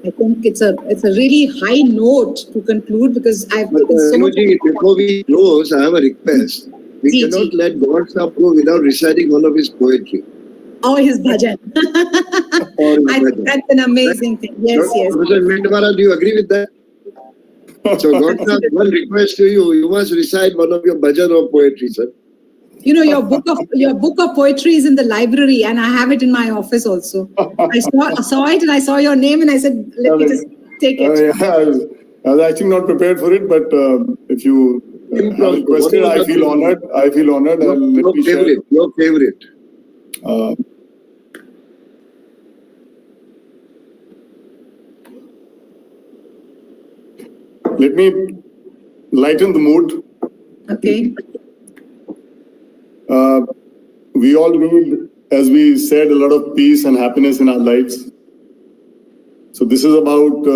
I think it's a really high note to conclude because I've taken so much. Before we close, I have a request. We cannot let Gaur go without reciting one of his poetry. Oh, his bhajan. I think that's an amazing thing. Yes, yes. Professor McNamara, do you agree with that? So, Gaur, one request to you: you must recite one of your bhajan or poetry, sir. You know, your book of poetry is in the library, and I have it in my office also. I saw it, and I saw your name, and I said, "Let me just take it." I was actually not prepared for it, but if you have requested, I feel honored. Your favorite. Let me lighten the mood. Okay. We all need, as we said, a lot of peace and happiness in our lives. So this is about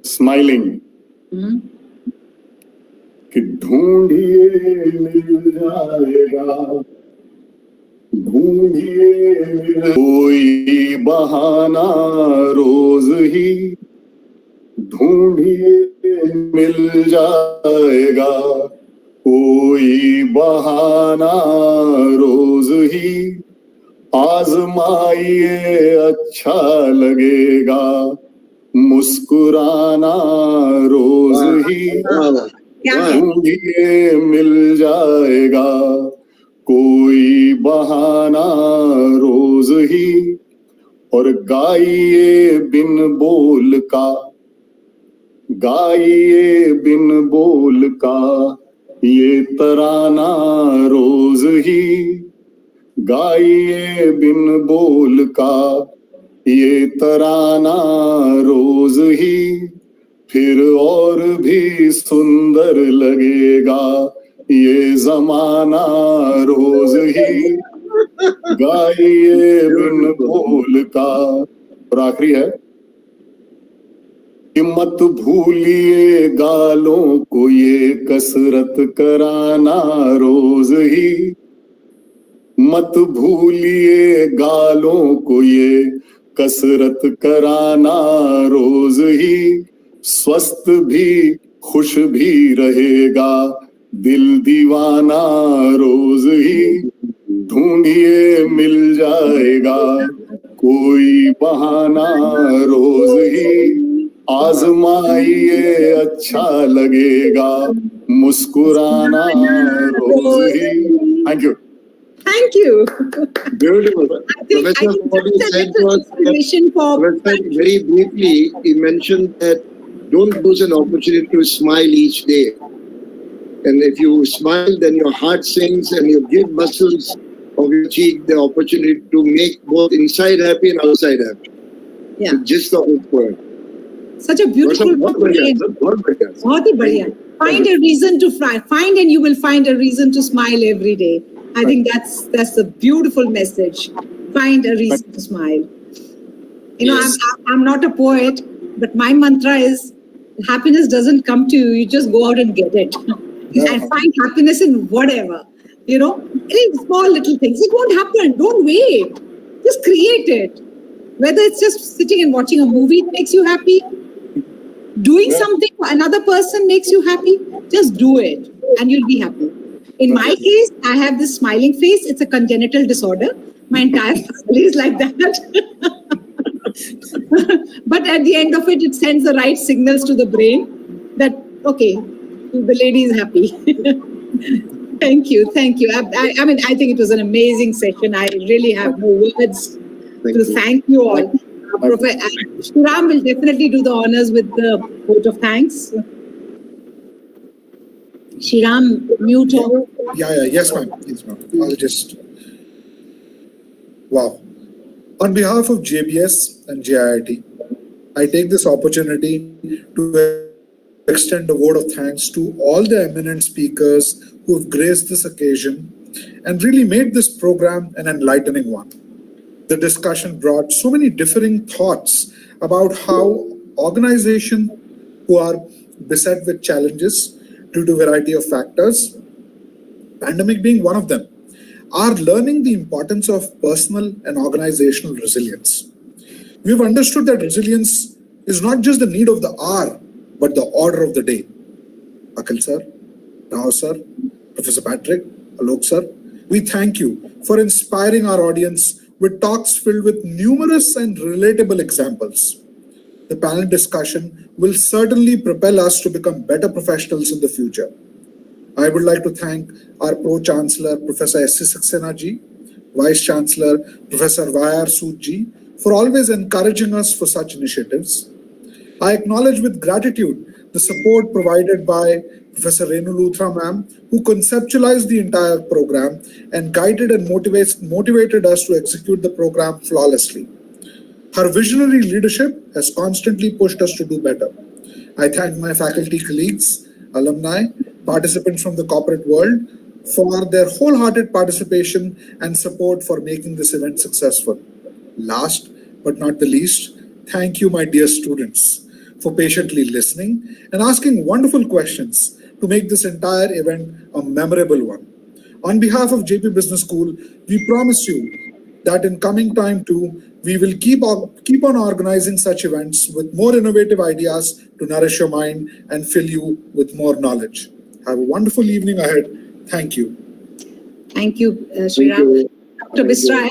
smiling. कि ढूंढिए मिल जाएगा, ढूंढिए कोई बहाना रोज ही, ढूंढिए मिल जाएगा कोई बहाना रोज ही, आजमाइए अच्छा लगेगा मुस्कुराना रोज ही, ढूंढिए मिल जाएगा कोई बहाना रोज ही, और गाइए बिन बोल का, गाइए बिन बोल का ये तराना रोज ही, गाइए बिन बोल का ये तराना रोज ही, फिर और भी सुंदर लगेगा ये जमाना रोज ही, गाइए बिन बोल का। और आखिरी है कि मत भूलिए गालों को ये कसरत कराना रोज ही, मत भूलिए गालों को ये कसरत कराना रोज ही, स्वस्थ भी खुश भी रहेगा दिल दीवाना रोज ही, ढूंढिए मिल जाएगा कोई बहाना रोज ही, आजमाइए अच्छा लगेगा मुस्कुराना रोज ही। Thank you. Thank you. Beautiful. Professor, what you said was very briefly, he mentioned that don't lose an opportunity to smile each day. And if you smile, then your heart sings and you give muscles of your cheek the opportunity to make both inside happy and outside happy. Yeah. So just the whole word. Such a beautiful बहुत ही बढ़िया. Find a reason to find, and you will find a reason to smile every day. I think that's a beautiful message. Find a reason to smile. You know, I'm not a poet, but my mantra is happiness doesn't come to you. You just go out and get it. And find happiness in whatever. You know, in small little things. It won't happen. Don't wait. Just create it. Whether it's just sitting and watching a movie makes you happy, doing something for another person makes you happy, just do it and you'll be happy. In my case, I have this smiling face. It's a congenital disorder. My entire family is like that. But at the end of it, it sends the right signals to the brain that, okay, the lady is happy. Thank you. Thank you. I mean, I think it was an amazing session. I really have no words to thank you all. Shriram will definitely do the honors with the vote of thanks. Shriram, mute all. Yes, ma'am. Yes, ma'am. I'll just... Wow. On behalf of JBS and JIIT, I take this opportunity to extend a vote of thanks to all the eminent speakers who have graced this occasion and really made this program an enlightening one. The discussion brought so many differing thoughts about how organizations who are beset with challenges due to a variety of factors, pandemic being one of them, are learning the importance of personal and organizational resilience. We've understood that resilience is not just the need of the hour, but the order of the day. Aquil sir, Rao sir, Professor Patrick, Alok sir, we thank you for inspiring our audience with talks filled with numerous and relatable examples. The panel discussion will certainly propel us to become better professionals in the future. I would like to thank our Pro-Chancellor, Professor S.C. Saxena ji, Vice-Chancellor, Professor Y.R. Sood ji, for always encouraging us for such initiatives. I acknowledge with gratitude the support provided by Professor Renu Luthra ma'am, who conceptualized the entire program and guided and motivated us to execute the program flawlessly. Her visionary leadership has constantly pushed us to do better. I thank my faculty colleagues, alumni, participants from the corporate world for their wholehearted participation and support for making this event successful. Last but not the least, thank you, my dear students, for patiently listening and asking wonderful questions to make this entire event a memorable one. On behalf of Jaypee Business School, we promise you that in coming time too, we will keep on organizing such events with more innovative ideas to nourish your mind and fill you with more knowledge. Have a wonderful evening ahead. Thank you. Thank you, Shri. Dr. Busrai.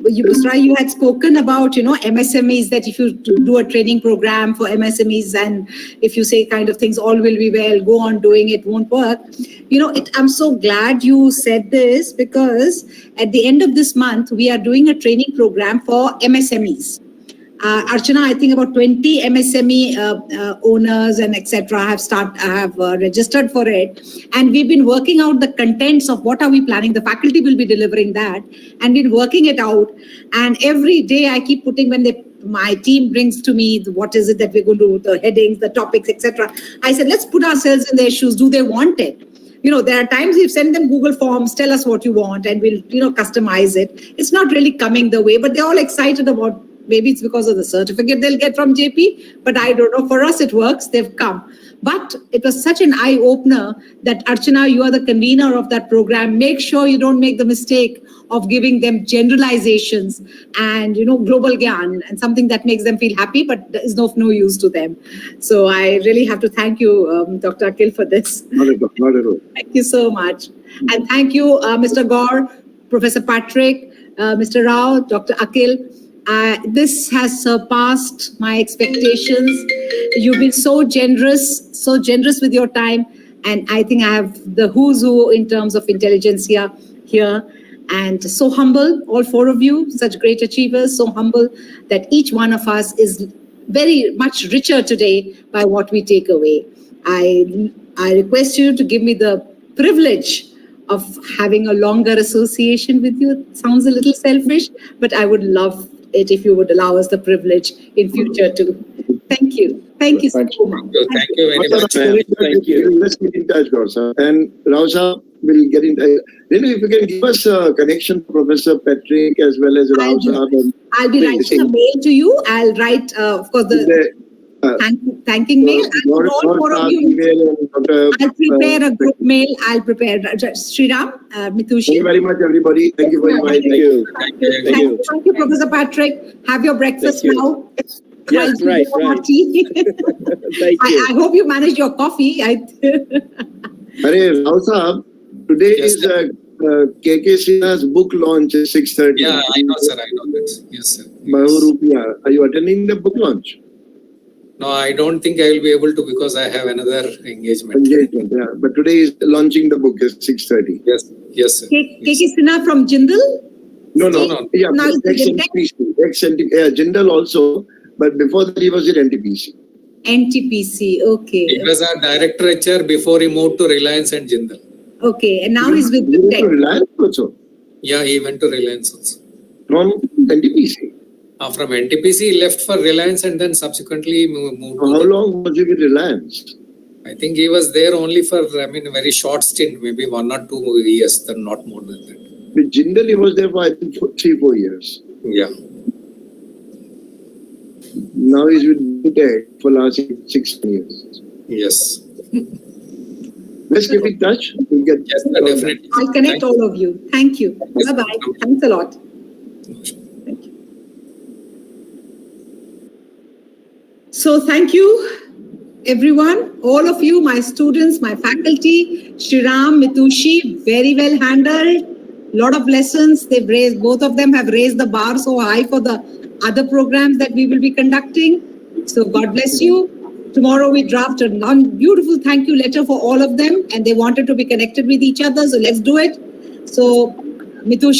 Busrai, you had spoken about, MSMEs, that if you do a training program for MSMEs and if you say kind of things, all will be well, go on doing it, won't work. I'm so glad you said this, because at the end of this month, we are doing a training program for MSMEs. Archana, I think about 20 MSME owners and etc. have registered for it, and we've been working out the contents of what are we planning. The faculty will be delivering that, and been working it out. And every day I keep putting, when my team brings to me what is it that we're going to do, the headings, the topics, etc. I said, let's put ourselves in their shoes. Do they want it? There are times we've sent them Google Forms, tell us what you want, and we'll customize it. It's not really coming the way, but they're all excited about. Maybe it's because of the certificate they'll get from Jaypee, but I don't know. For us, it works. They've come. But it was such an eye-opener that, Archana, you are the convener of that program. Make sure you don't make the mistake of giving them generalizations and, global gyan and something that makes them feel happy, but is of no use to them. So I really have to thank you, Dr. Aquil, for this. Not at all. Thank you so much. And thank you, Mr. Gaur, Professor Patrick, Mr. Rao, Dr. Aquil. This has surpassed my expectations. You've been so generous with your time. And I think I have the who's who in terms of intelligentsia here. And so humble, all four of you, such great achievers, so humble that each one of us is very much richer today by what we take away. I request you to give me the privilege of having a longer association with you. It sounds a little selfish, but I would love it if you would allow us the privilege in future too. Thank you. Thank you so much. Thank you very much. Thank you. Let's get in touch, Gaur sir. And Rao sir will get in touch. Then if you can give us a connection to Professor Patrick as well as Rao sir. I'll be writing a mail to you. I'll write, of course, the thanking mail. All four of you. I'll prepare a group mail. I'll prepare. Shri Ram, Mithushi. Thank you very much, everybody. Thank you very much. Thank you, Professor Patrick. Have your breakfast now. Yes, right. Thank you. I hope you managed your coffee. Rao sir, today is KK Sinha's book launch at 6:30. Yeah, I know, sir. I know that. Yes, sir. Bahurupia. Are you attending the book launch? No, I don't think I will be able to, because I have another engagement. Yeah. But today is launching the book at 6:30. Yes, sir. KK Sinha from Jindal? No. Yeah, Jindal also, but before that he was in NTPC. NTPC, okay. He was our director HR before he moved to Reliance and Jindal. Okay, and now he's with He went to Reliance also? Yeah, he went to Reliance also. From NTPC? From NTPC, he left for Reliance and then subsequently moved. How long was he with Reliance? I think he was there only for, a very short stint, maybe 1 or 2 years, then not more than that. With Jindal, he was there for, I think, 3-4 years. Yeah. Now he's with Tech for last 6 years. Yes. Let's keep in touch. We'll get Yes, sir, definitely. I'll connect Thank all of you. Thank you. Yes, Bye-bye. ma'am. Thanks a lot. Thank you. So thank you, everyone, all of you, my students, my faculty, Shriram, Mitushi, very well handled. Lot of lessons they've raised. Both of them have raised the bar so high for the other programs that we will be conducting. So God bless you. Tomorrow we draft a beautiful thank you letter for all of them, and they wanted to be connected with each other. So let's do it. So Mitushi.